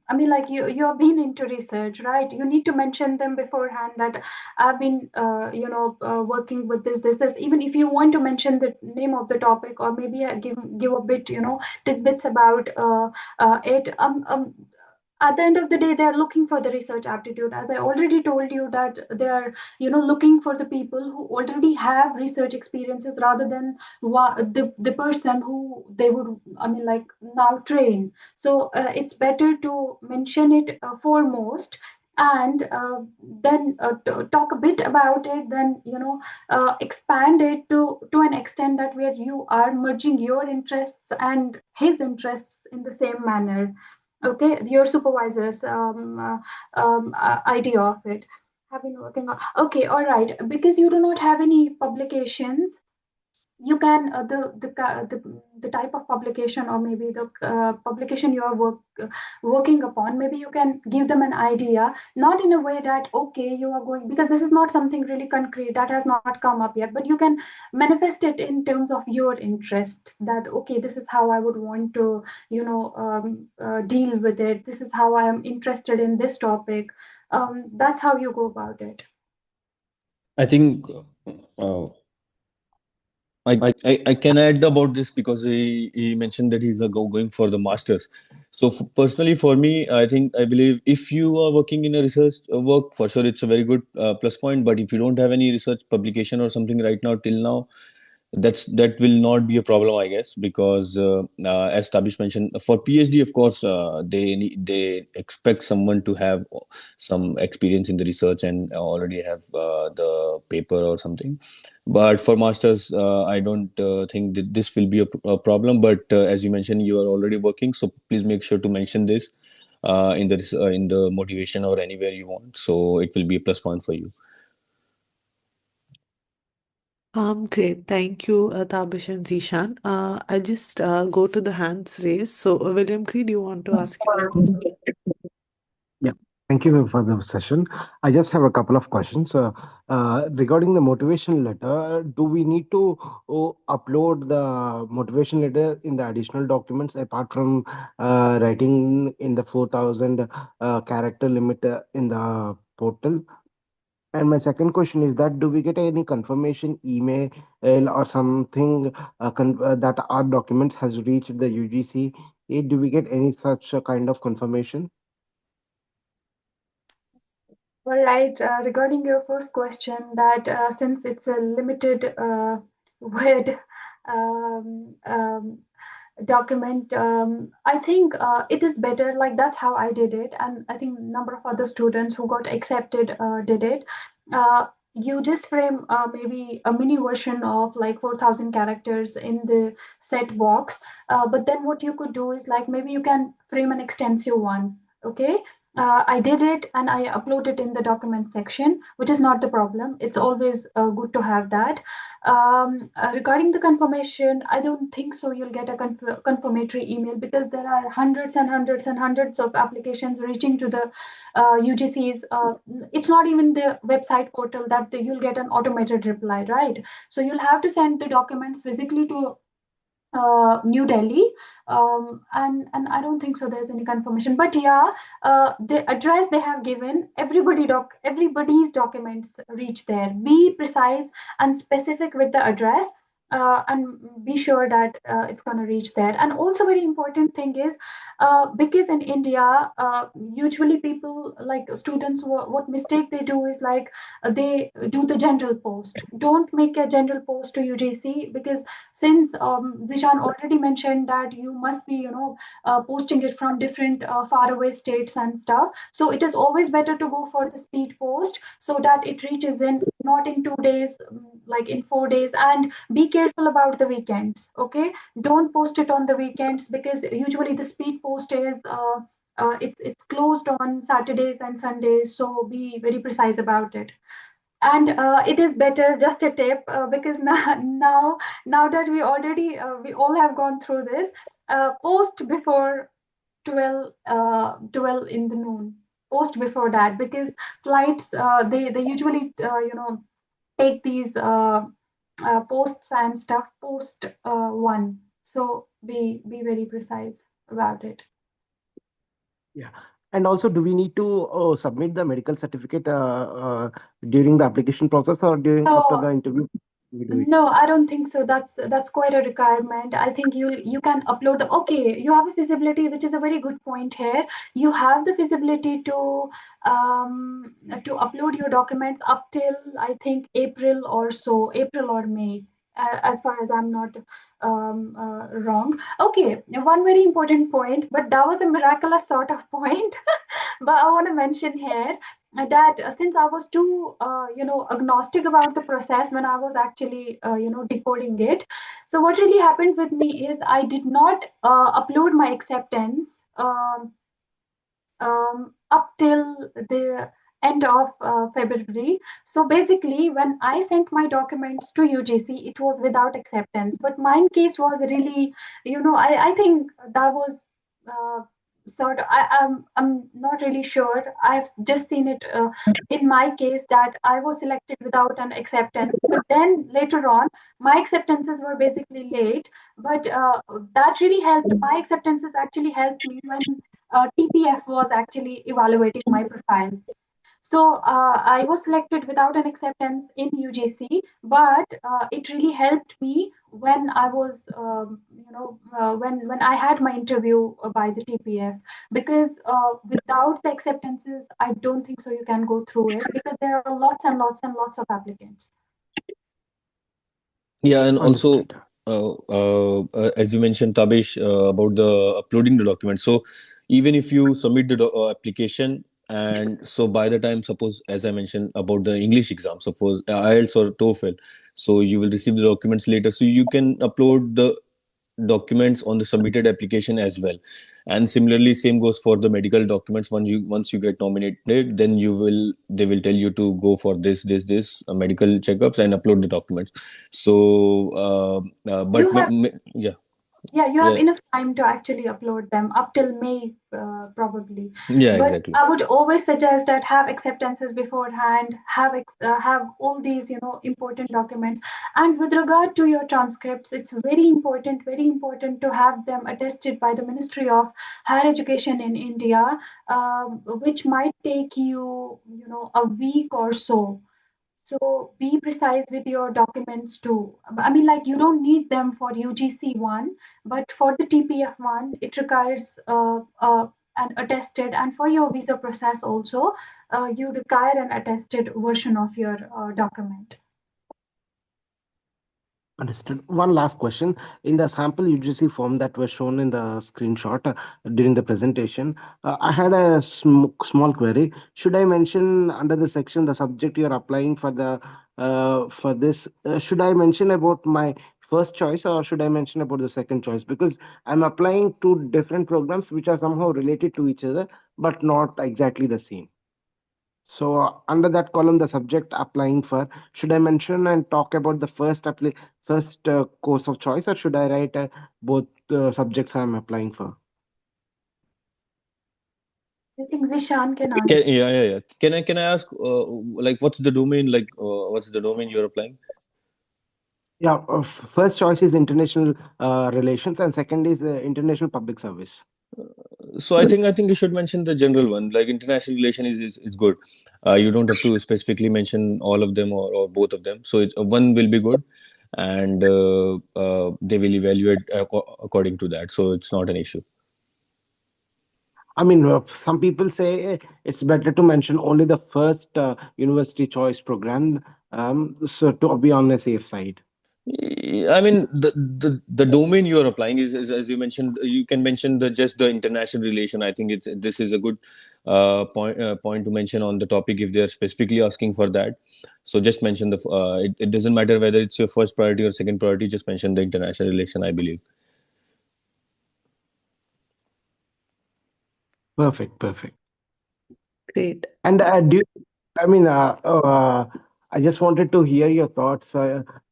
I mean, like, you have been into research, right? You need to mention them beforehand that I've been, working with this. Even if you want to mention the name of the topic, or maybe give a bit, tidbits about it. At the end of the day, they are looking for the research aptitude. As I already told you, that they are, looking for the people who already have research experiences, rather than the person who they would, I mean, like, now train. So it's better to mention it foremost, and then talk a bit about it, then expand it to an extent that where you are merging your interests and his interests in the same manner. Okay, your supervisor's idea of it. Have been working on. Okay, all right. Because you do not have any publications, you can, the type of publication, or maybe the publication you are working upon, maybe you can give them an idea, not in a way that, okay, you are going, because this is not something really concrete that has not come up yet, but you can manifest it in terms of your interests, that, okay, this is how I would want to, deal with it, this is how I am interested in this topic. That's how you go about it. I think I can add about this, because he mentioned that he's going for the masters. So personally, for me, I believe if you are working in a research work, for sure it's a very good plus point. But if you don't have any research publication or something right now till now, that will not be a problem, I guess, because as Tabish mentioned, for PhD, of course, they expect someone to have some experience in the research and already have the paper or something. But for masters, I don't think that this will be a problem. But as you mentioned, you are already working, so please make sure to mention this in the motivation or anywhere you want. So it will be a plus point for you. Great. Thank you, Tabish and Zishan. I'll just go to the hands raised. So, William Cree, do you want to ask your question? Yeah, thank you for the session. I just have a couple of questions. Regarding the motivation letter, do we need to upload the motivation letter in the additional documents apart from writing in the 4,000 character limit in the portal? And my second question is that do we get any confirmation email or something that our documents has reached the UGC? Do we get any such kind of confirmation? All right. Regarding your first question, that since it's a limited word um, um, document, I think it is better. Like that's how I did it, and I think a number of other students who got accepted did it. You just frame maybe a mini version of like 4,000 characters in the set box, but then what you could do is like maybe you can frame an extensive one. Okay, I did it and I uploaded it in the document section, which is not the problem. It's always good to have that. Regarding the confirmation, I don't think so. You'll get a confirmatory email because there are hundreds and hundreds and hundreds of applications reaching to the UGCs. It's not even the website portal that you'll get an automated reply, right? So you'll have to send the documents physically to New Delhi, and I don't think so. There's any confirmation, but yeah, the address they have given, everybody's documents reach there. Be precise and specific with the address. And be sure that it's going to reach there. And also, very important thing is because in India, usually people like students, what mistake they do is like they do the general post. Don't make a general post to UGC because since Zishan already mentioned that you must be, posting it from different faraway states and stuff. So it is always better to go for the speed post so that it reaches in not in 2 days, like in 4 days. And be careful about the weekends. Okay, don't post it on the weekends because usually the speed post is. It's closed on Saturdays and Sundays, so be very precise about it. And it is better, just a tip, because now that we all have gone through this, post before 12 in the noon, post before that, because flights they usually take these posts and stuff post one, so be very precise about it. Yeah. And also, do we need to submit the medical certificate during the application process or during after the So interview? We do it. no, I don't think so. That's quite a requirement. I think you can upload the okay, you have a feasibility, which is a very good point here. You have the feasibility to upload your documents up till I think April or so, April or May, as far as I'm not wrong. Okay, one very important point, but that was a miraculous sort of point. But I want to mention here that since I was too, agnostic about the process when I was actually, decoding it. So what really happened with me is I did not upload my acceptance up till the end of February. So basically, when I sent my documents to UGC, it was without acceptance. But mine case was really, I think that was sort of, I'm not really sure. I've just seen it in my case that I was selected without an acceptance. But then later on, my acceptances were basically late. But that really helped. My acceptances actually helped me when TPF was actually evaluating my profile. So I was selected without an acceptance in UGC, but it really helped me when I was, when I had my interview by the TPF, because without the acceptances, I don't think so you can go through it, because there are lots and lots and lots of applicants. Yeah, and also, Understood. as you mentioned, Tabish, about the uploading the documents. So, even if you submit the application, and so by the time, suppose, as I mentioned about the English exam, suppose IELTS or TOEFL, so you will receive the documents later. So you can upload the documents on the submitted application as well. And similarly, same goes for the medical documents. Once you get nominated, then they will tell you to go for this medical checkups and upload the documents. So You but have yeah, Yeah, you have yeah, enough time to actually upload them up till May, probably. yeah, But exactly. I would always suggest that have acceptances beforehand, have all these, important documents. And with regard to your transcripts, it's very important to have them attested by the Ministry of Higher Education in India, which might take you, a week or so. So be precise with your documents too. I mean, like, you don't need them for UGC one, but for the TPF one, it requires an attested, and for your visa process also, you require an attested version of your document. Understood. One last question. In the sample UGC form that was shown in the screenshot during the presentation, I had a small query. Should I mention under the section the subject you're applying for the for this? Should I mention about my first choice or should I mention about the second choice? Because I'm applying to different programs which are somehow related to each other, but not exactly the same. So under that column, the subject applying for, should I mention and talk about the first course of choice, or should I write both subjects I'm applying for? I think Zishan can Can, answer. yeah, yeah, yeah. Can I ask, like, what's the domain? Like, what's the domain you're applying? Yeah, first choice is international relations, and second is international public service. So I think you should mention the general one. Like international relation is good. You don't have to specifically mention all of them or both of them. So it's one will be good, and they will evaluate according to that. So it's not an issue. I mean, some people say it's better to mention only the first university choice program, so to be on the safe side. I mean, the domain you are applying is as you mentioned. You can mention the just the international relation. I think this is a good point to mention on the topic if they are specifically asking for that. So just mention it doesn't matter whether it's your first priority or second priority. Just mention the international relation, I believe. Perfect, perfect. Great. And do you, I mean, I just wanted to hear your thoughts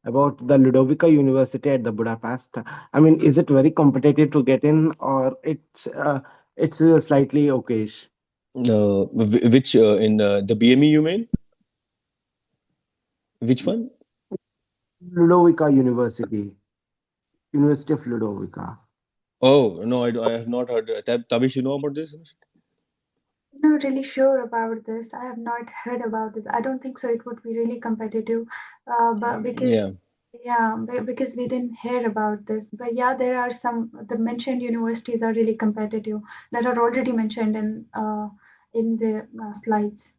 about the Ludovica University at the Budapest. I mean, is it very competitive to get in, or it's slightly okayish? Which in the BME you mean? Which one? Ludovica University, University of Ludovica. Oh no, I have not heard. Tabish, you know about this? I'm not really sure about this. I have not heard about this. I don't think so. It would be really competitive, but because Yeah. yeah, because we didn't hear about this. But yeah, there are some the mentioned universities are really competitive that are already mentioned in the slides.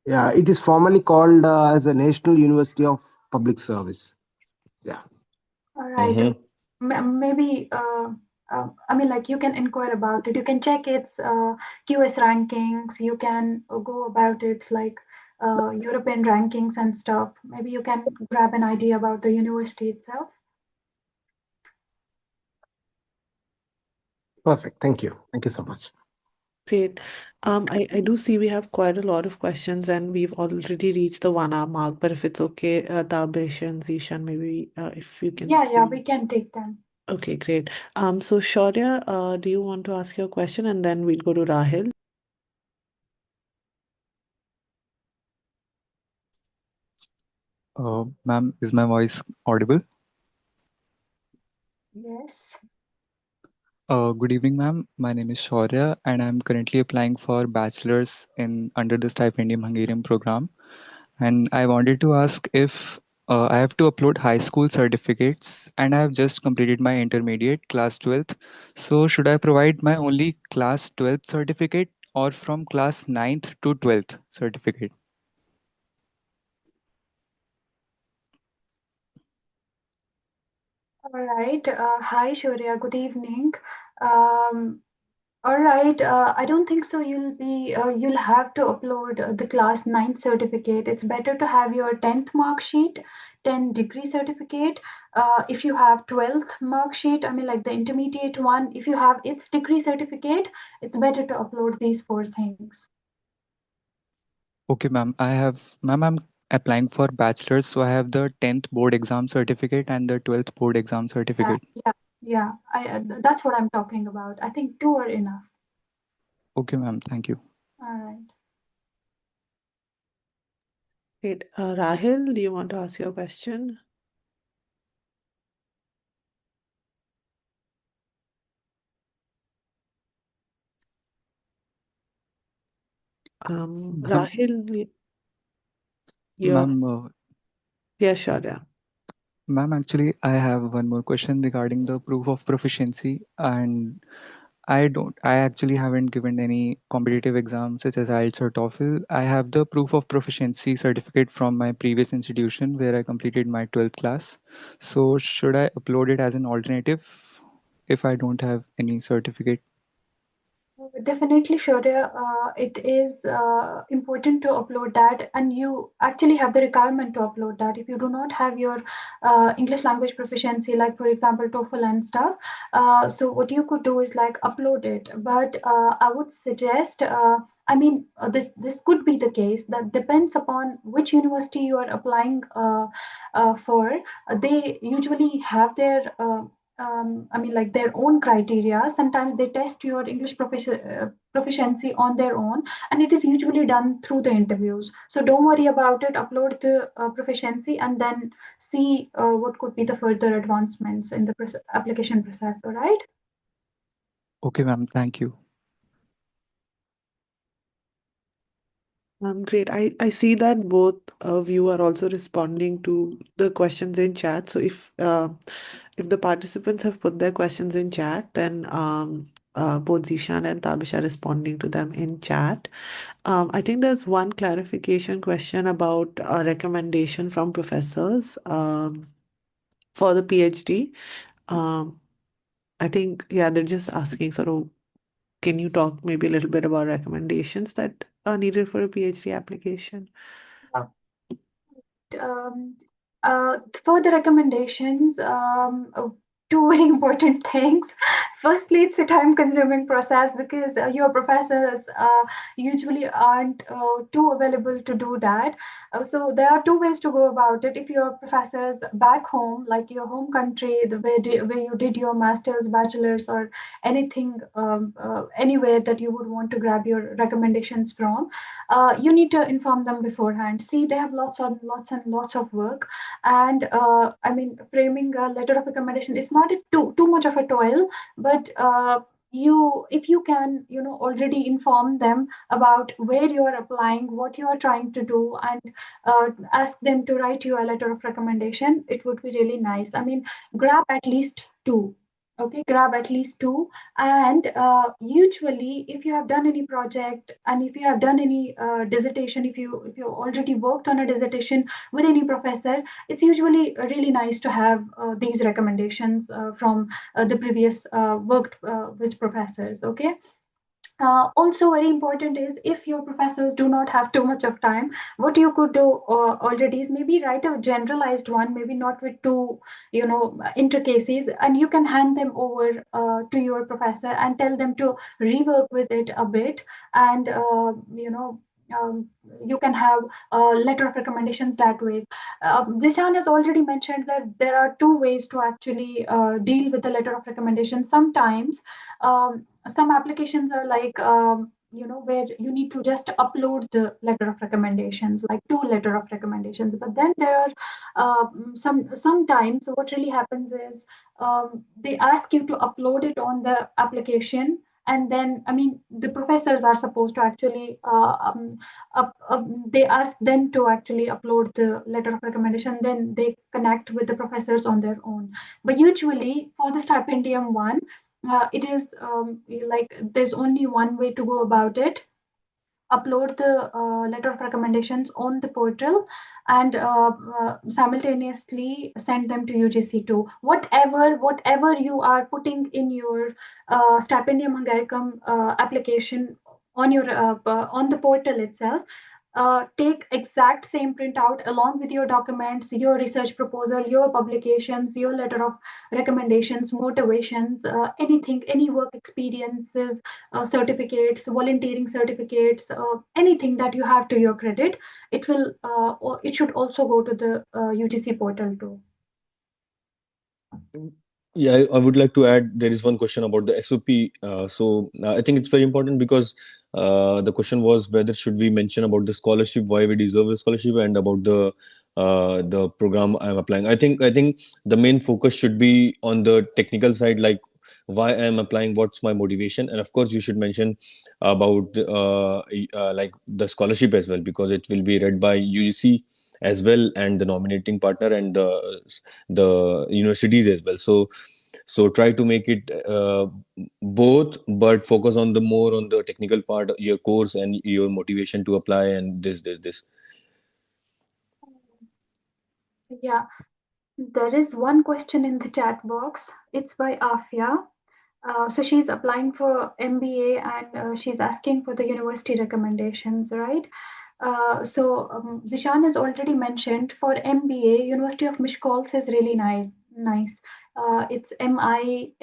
Yeah, it is formally called as a National University of Public Service. Yeah. All right. Mm-hmm. Maybe I mean, like, you can inquire about it. You can check its QS rankings. You can go about its like European rankings and stuff. Maybe you can grab an idea about the university itself. Perfect. Thank you. Thank you so much. Great. I do see we have quite a lot of questions and we've already reached the 1 hour mark, but if it's okay, Tabish and Zishan, maybe if you can. Yeah, we can take them. Okay, great. So Shaurya, do you want to ask your question and then we'll go to Rahil? Ma'am, is my voice audible? Yes. Good evening, ma'am. My name is Shaurya, and I'm currently applying for bachelor's in under the Stipendium Hungarium program. And I wanted to ask if I have to upload high school certificates, and I have just completed my intermediate class 12th. So should I provide my only class 12th certificate or from class 9th to 12th certificate? All right. Hi, Shurya. Good evening. Um, all right. I don't think so. You'll have to upload the class 9 certificate. It's better to have your 10th mark sheet, 10 degree certificate. If you have 12th mark sheet, I mean like the intermediate one, if you have its degree certificate, it's better to upload these four things. Okay, ma'am. I'm applying for bachelor's, so I have the 10th board exam certificate and the 12th board exam certificate. Yeah. That's what I'm talking about. I think two are enough. Okay, ma'am. Thank you. All right. Great. Rahil, do you want to ask your question? Rahil, you're, Ma'am, yeah, sure, yeah. Ma'am, actually, I have one more question regarding the proof of proficiency, and I actually haven't given any competitive exams such as IELTS or TOEFL. I have the proof of proficiency certificate from my previous institution where I completed my 12th class. So, should I upload it as an alternative if I don't have any certificate? Definitely, Shaurya. It is important to upload that, and you actually have the requirement to upload that. If you do not have your English language proficiency, like for example TOEFL and stuff, so what you could do is like upload it. But I would suggest, this could be the case. That depends upon which university you are applying for. They usually have their like their own criteria. Sometimes they test your English proficiency on their own, and it is usually done through the interviews. So don't worry about it. Upload the proficiency and then see what could be the further advancements in the application process. All right. Okay, ma'am. Thank you. Great. I see that both of you are also responding to the questions in chat. So if the participants have put their questions in chat, then both Zishan and Tabish are responding to them in chat. I think there's one clarification question about a recommendation from professors for the PhD. I think, yeah, they're just asking sort of, can you talk maybe a little bit about recommendations that are needed for a PhD application? um, for the recommendations, two very important things. Firstly, it's a time-consuming process because your professors usually aren't too available to do that. So there are two ways to go about it. If your professors back home, like your home country, where you did your master's, bachelor's, or anything, anywhere that you would want to grab your recommendations from, you need to inform them beforehand. See, they have lots of work, and framing a letter of recommendation is not too much of a toil, but if you can already inform them about where you are applying, what you are trying to do, and ask them to write you a letter of recommendation, it would be really nice. I mean, grab at least two. Okay, grab at least two. And usually, if you have done any project and if you have done any dissertation, if you already worked on a dissertation with any professor, it's usually really nice to have these recommendations from the previous worked with professors. Okay. Also very important is if your professors do not have too much of time, what you could do already is maybe write a generalized one, maybe not with two intricacies, and you can hand them over to your professor and tell them to rework with it a bit, and um, you can have a letter of recommendations that way. Zishan has already mentioned that there are two ways to actually deal with the letter of recommendation. Sometimes some applications are like where you need to just upload the letter of recommendations, like 2 letter of recommendations. But then there are sometimes what really happens is they ask you to upload it on the application, and then the professors are supposed to actually they ask them to actually upload the letter of recommendation, then they connect with the professors on their own. But usually for the stipendium one, it is like there's only one way to go about it: upload the letter of recommendations on the portal, and simultaneously send them to UGC2. Whatever you are putting in your Stipendium Hungaricum application on your on the portal itself, take exact same printout along with your documents, your research proposal, your publications, your letter of recommendations, motivations, anything, any work experiences, certificates, volunteering certificates, anything that you have to your credit. It should also go to the UGC portal too. Yeah, I would like to add there is one question about the SOP. I think it's very important because the question was whether should we mention about the scholarship, why we deserve a scholarship, and about the program I'm applying. I think the main focus should be on the technical side, like why I'm applying, what's my motivation, and of course you should mention about like the scholarship as well, because it will be read by UGC as well, and the nominating partner, and the universities as well. So try to make it both, but focus on the more on the technical part, your course and your motivation to apply, and this. Yeah, there is one question in the chat box. It's by Afia. So she's applying for MBA, and she's asking for the university recommendations, right? Zeeshan has already mentioned for MBA, University of Miskolc is really nice. It's MISHKOLC,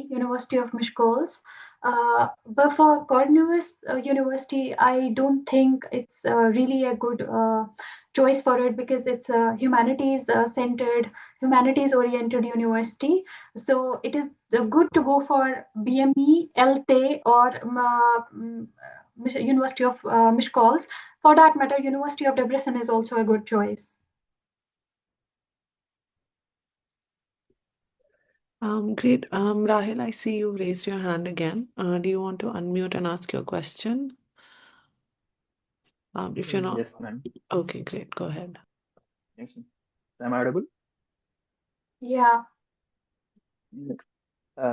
University of Miskolc. But for Cornelius University, I don't think it's really a good choice for it, because it's a humanities centered, humanities oriented university. So it is good to go for BME, LTE, or University of Miskolc. For that matter, University of Debrecen is also a good choice. Great. Rahil, I see you raised your hand again. Do you want to unmute and ask your question? If you're not, Yes, ma'am. okay, great. Go ahead. Yes, ma'am. Am I audible? Yeah.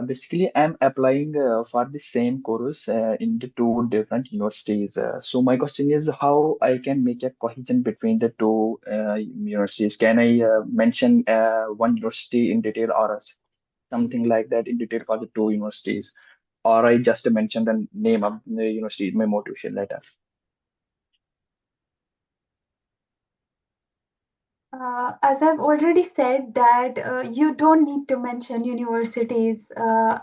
Basically, I'm applying for the same course in the 2 different universities. So my question is how I can make a cohesion between the 2 universities. Can I mention one university in detail, or something like that in detail for the 2 universities, or I just mention the name of the university in my motivation letter? As I've already said that you don't need to mention universities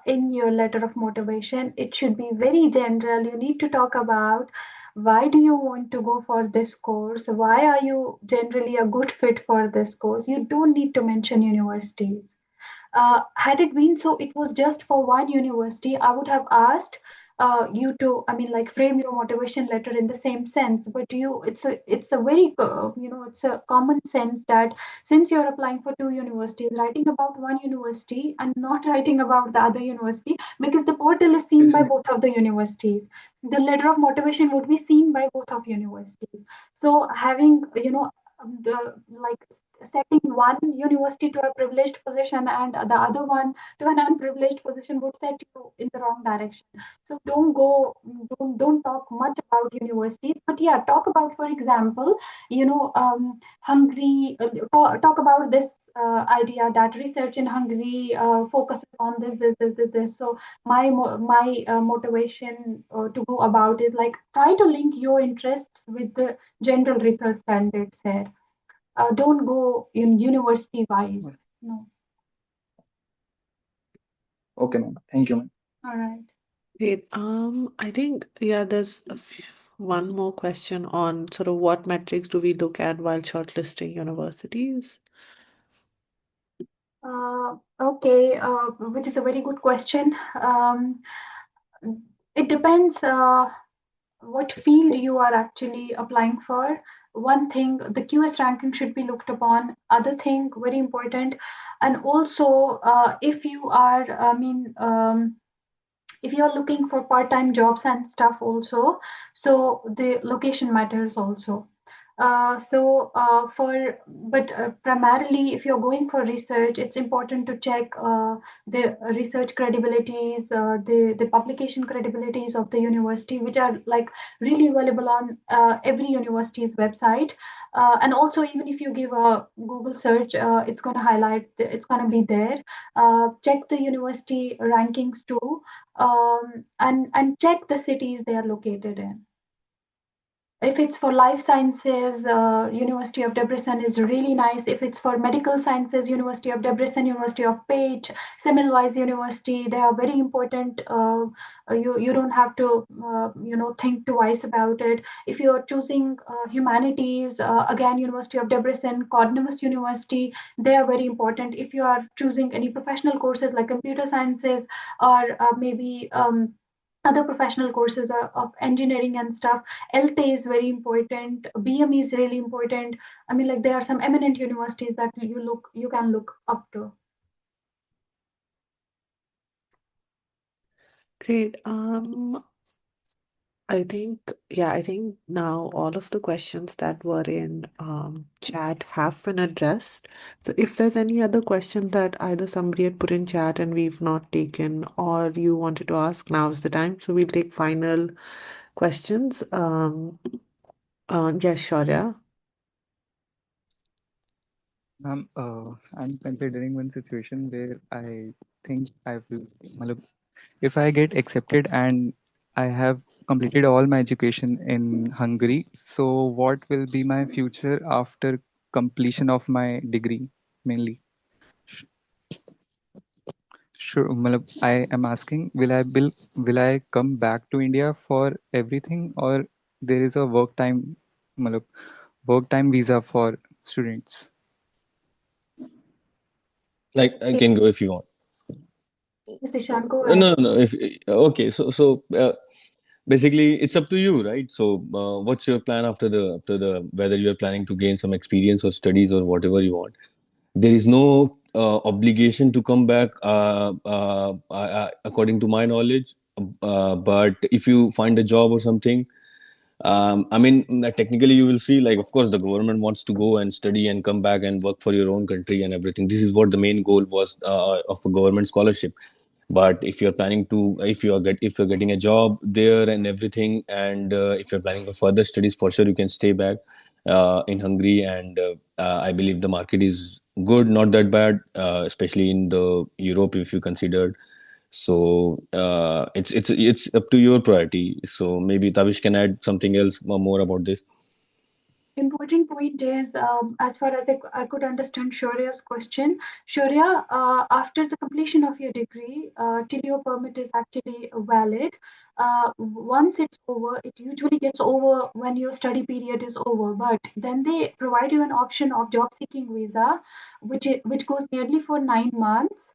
in your letter of motivation. It should be very general. You need to talk about why do you want to go for this course? Why are you generally a good fit for this course? You don't need to mention universities. Had it been so, it was just for one university, I would have asked you to, like, frame your motivation letter in the same sense. But it's a very, it's a common sense that since you're applying for 2 universities, writing about one university and not writing about the other university, because the portal is seen Yes, by ma'am. both of the universities. The letter of motivation would be seen by both of universities. So having, like setting one university to a privileged position and the other one to an unprivileged position would set you in the wrong direction. So don't talk much about universities, but yeah, talk about, for example, Hungary. Talk about this idea that research in Hungary focuses on this. So my motivation to go about is like try to link your interests with the general research standards here. Don't go in university wise. No. Okay, ma'am. Thank you, ma'am. All right. Great. I think, yeah, there's one more question on sort of what metrics do we look at while shortlisting universities? Okay, which is a very good question. It depends what field you are actually applying for. One thing, the QS ranking should be looked upon. Other thing, very important, and also if you are, if you're looking for part-time jobs and stuff also, so the location matters also. Primarily, if you're going for research, it's important to check the research credibilities, the publication credibilities of the university, which are like really available on every university's website. And also, even if you give a Google search, it's going to highlight, it's going to be there. Check the university rankings too, and check the cities they are located in. If it's for life sciences, University of Debrecen is really nice. If it's for medical sciences, University of Debrecen, University of Page, Semmelweis University, they are very important. You don't have to think twice about it. If you are choosing humanities, again University of Debrecen, Cornelius University, they are very important. If you are choosing any professional courses like computer sciences or maybe other professional courses of engineering and stuff, LT is very important. BME is really important. I mean, like there are some eminent universities that you can look up to. Great. I think now all of the questions that were in chat have been addressed. So if there's any other question that either somebody had put in chat and we've not taken, or you wanted to ask, now is the time. So we'll take final questions. Yes, Shaurya. I'm considering one situation where I think I will, matlab, if I get accepted and I have completed all my education in Hungary, so what will be my future after completion of my degree mainly? Sh- Sure, matlab, I am asking, will I come back to India for everything, or there is a matlab, work time visa for students? Like I can go if you want. Yes, Ishan, go No, ahead. no, no. If okay, basically it's up to you, right? So what's your plan after the whether you're planning to gain some experience or studies or whatever you want? There is no obligation to come back, according to my knowledge. But if you find a job or something, I mean, technically, you will see, like, of course, the government wants to go and study and come back and work for your own country and everything. This is what the main goal was of a government scholarship. But if you're planning to, if you're getting a job there and everything, and if you're planning for further studies, for sure you can stay back in Hungary. And I believe the market is good, not that bad, especially in the Europe if you consider. So it's up to your priority. So maybe Tavish can add something else more about this. Important point is, as far as I could understand Shaurya's question, Shaurya, after the completion of your degree, till your permit is actually valid, once it's over, it usually gets over when your study period is over. But then they provide you an option of job seeking visa, which goes nearly for 9 months.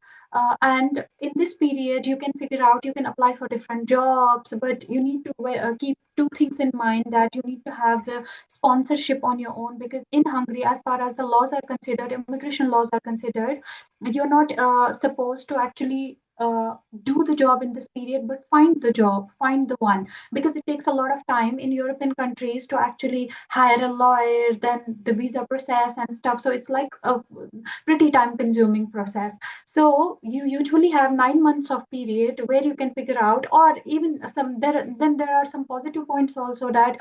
And in this period, you can figure out, you can apply for different jobs, but you need to keep two things in mind, that you need to have the sponsorship on your own, because in Hungary, as far as the laws are considered, immigration laws are considered, you're not supposed to actually do the job in this period, but find the job, find the one, because it takes a lot of time in European countries to actually hire a lawyer, then the visa process and stuff. So it's like a pretty time consuming process. So you usually have 9 months of period where you can figure out, or even some there. Then there are some positive points also, that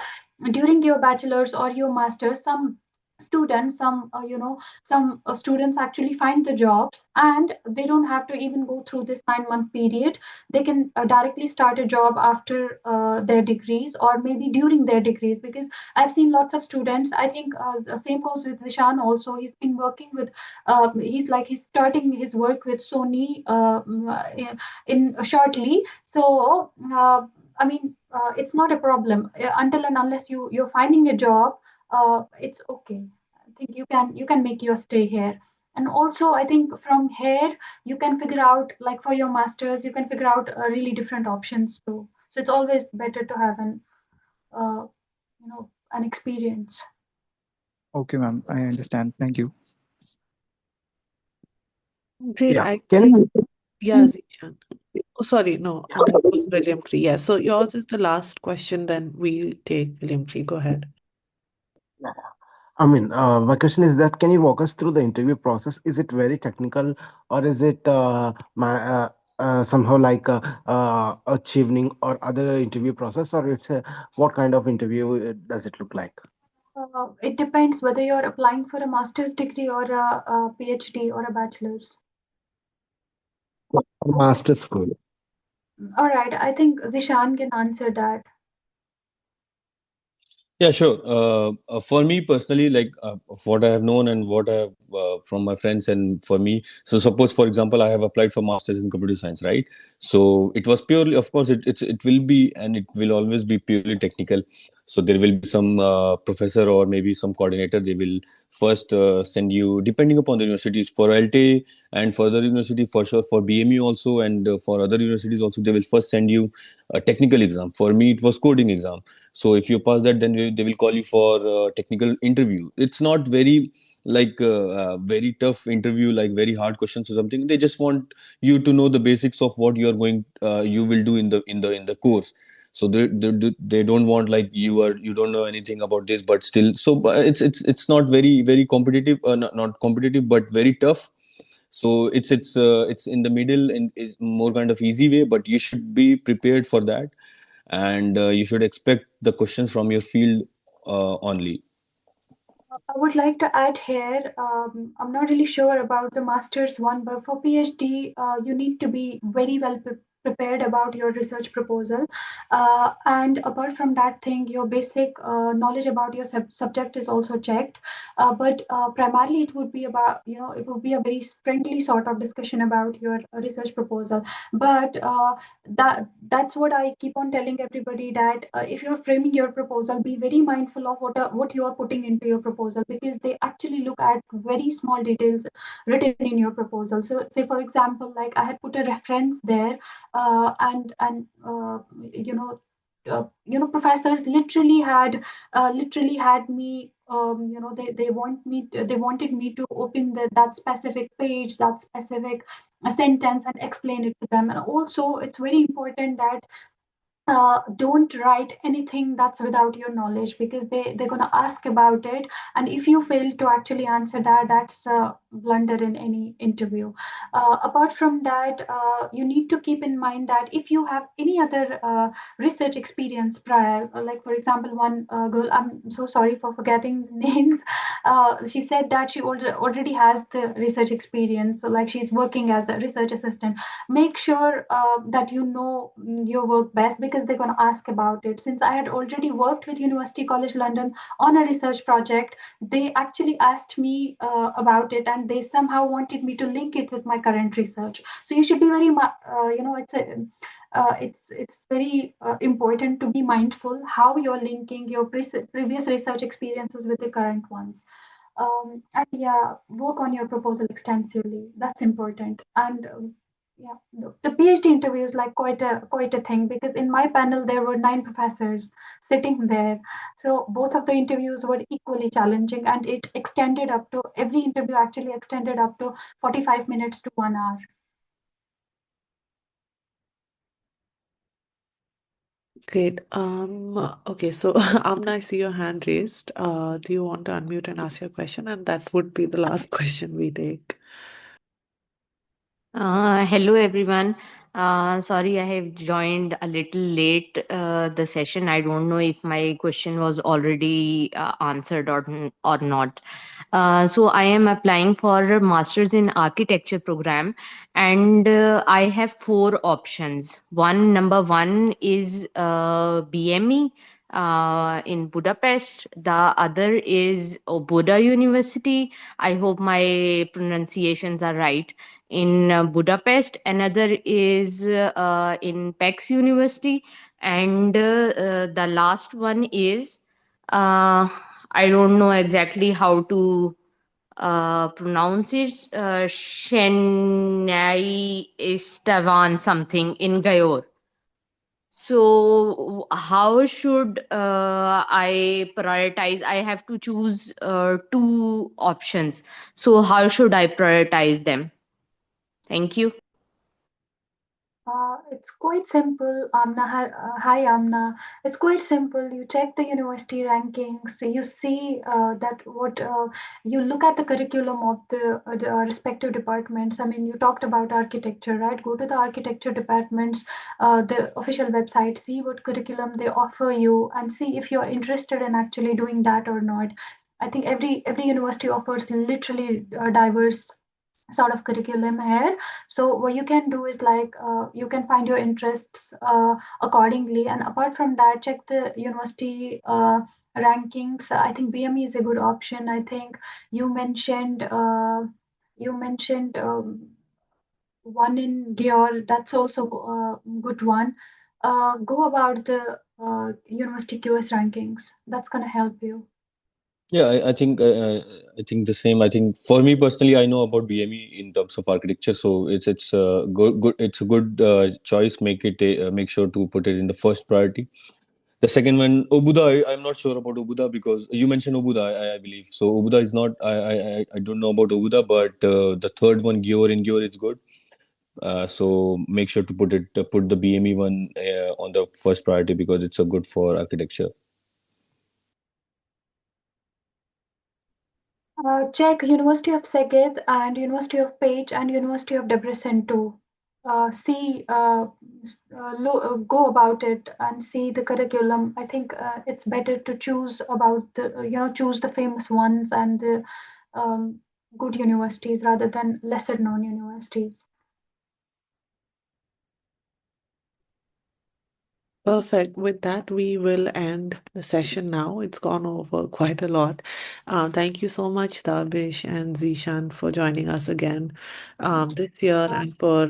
during your bachelor's or your master's, some students actually find the jobs, and they don't have to even go through this 9 month period. They can directly start a job after their degrees, or maybe during their degrees, because I've seen lots of students. I think the same goes with Zishan also. He's been working with he's starting his work with Sony in shortly. So I mean, it's not a problem until and unless you're finding a job. It's okay. I think you can make your stay here. And also, I think from here you can figure out, like for your masters, you can figure out really different options too. So it's always better to have an experience. Okay, ma'am. I understand. Thank you. Great. Yeah. I Can think, you? yeah, Zeeshan. Oh, sorry, no, that was William Cree. Yeah, so yours is the last question, then we'll take William Cree. Go ahead. I mean, my question is that can you walk us through the interview process? Is it very technical, or is it somehow like a chevening or other interview process, or it's a, what kind of interview does it look like? It depends whether you're applying for a master's degree or a PhD or a bachelor's. Master school. All right, I think Zishan can answer that. Yeah, sure. For me personally, like what I have known and what I have from my friends and for me. So suppose, for example, I have applied for masters in computer science, right? So it was purely, of course, it will be and it will always be purely technical. So there will be some professor or maybe some coordinator. They will first send you, depending upon the universities, for LTA and for other university for sure, for BMU also, and for other universities also, they will first send you a technical exam. For me, it was coding exam. So if you pass that, then they will call you for technical interview. It's not very like very tough interview, like very hard questions or something. They just want you to know the basics of what you will do in the course. So they don't want like you don't know anything about this, but still. So but it's not very competitive, not competitive, but very tough. So it's in the middle and is more kind of easy way, but you should be prepared for that, and you should expect the questions from your field only. I would like to add here, I'm not really sure about the master's one, but for PhD, you need to be very well prepared about your research proposal. And apart from that thing, your basic knowledge about your subject is also checked. But primarily, it would be about, it would be a very friendly sort of discussion about your research proposal. But that's what I keep on telling everybody, that if you're framing your proposal, be very mindful of what you are putting into your proposal, because they actually look at very small details written in your proposal. So say for example, like I had put a reference there, and professors literally had me, they wanted me to open that specific page, that specific sentence, and explain it to them. And also it's very important that don't write anything that's without your knowledge, because they're going to ask about it, and if you fail to actually answer that, that's a blunder in any interview. Apart from that, you need to keep in mind that if you have any other research experience prior, like for example, one girl, I'm so sorry for forgetting names, she said that she already has the research experience, so like she's working as a research assistant. Make sure that you know your work best, because they're going to ask about it. Since I had already worked with University College London on a research project, they actually asked me about it, and they somehow wanted me to link it with my current research. So you should be very it's very important to be mindful how you're linking your previous research experiences with the current ones. And yeah, work on your proposal extensively. That's important. And yeah, the PhD interview is like quite a thing, because in my panel there were 9 professors sitting there. So both of the interviews were equally challenging, and it extended up to, every interview actually extended up to 45 minutes to 1 hour. Great. Okay, so Amna, I see your hand raised. Do you want to unmute and ask your question? And that would be the last question we take. Hello everyone. Sorry, I have joined a little late the session. I don't know if my question was already answered or not. So I am applying for a Masters in Architecture program, and I have 4 options. Number one is BME in Budapest. The other is Buda University. I hope my pronunciations are right, in Budapest. Another is in Pex University, and the last one is I don't know exactly how to pronounce it. Chennai Estevan something in Gayor. So how should I prioritize? I have to choose two options. So how should I prioritize them? Thank you. It's quite simple, Amna. Hi, Amna. It's quite simple. You check the university rankings. You see that what you look at the curriculum of the respective departments. I mean, you talked about architecture, right? Go to the architecture departments, the official website. See what curriculum they offer you, and see if you're interested in actually doing that or not. I think every university offers literally diverse sort of curriculum here. So what you can do is like you can find your interests accordingly, and apart from that, check the university rankings. I think BME is a good option. I think you mentioned one in Geor. That's also a good one. Go about the university QS rankings. That's gonna help you. Yeah, I think the same. I think for me personally, I know about BME in terms of architecture, so it's good. It's a good choice. Make sure to put it in the first priority. The second one, Obuda. I'm not sure about Obuda because you mentioned Obuda. I believe so. Obuda is not. I don't know about Obuda, but the third one, Gior in Gior, is good. So make sure to put the BME one on the first priority because it's a good for architecture. Check University of Szeged and University of Page and University of Debrecen too. See, go about it and see the curriculum. I think it's better to choose about the, choose the famous ones and the um, good universities rather than lesser known universities. Perfect. With that, we will end the session now. It's gone over quite a lot. Thank you so much, Tabish and Zeeshan, for joining us again this year and for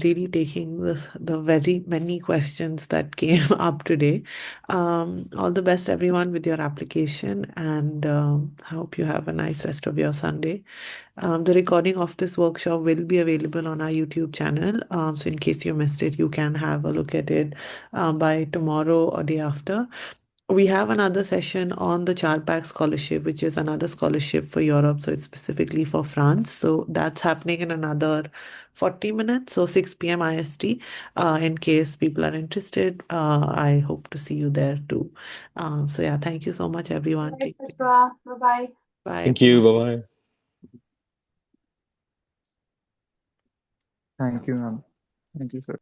really taking the very many questions that came up today. All the best, everyone, with your application, and I hope you have a nice rest of your Sunday. The recording of this workshop will be available on our YouTube channel. So in case you missed it, you can have a look at it by tomorrow or day after. We have another session on the Charpak Scholarship, which is another scholarship for Europe. So it's specifically for France. So that's happening in another 40 minutes, so 6 p.m. IST. In case people are interested, I hope to see you there too. So yeah, thank you so much, everyone. Right, Take care. Misbah. Bye-bye. Bye, Thank you. everyone. Bye bye. Thank you, ma'am. Thank you, sir.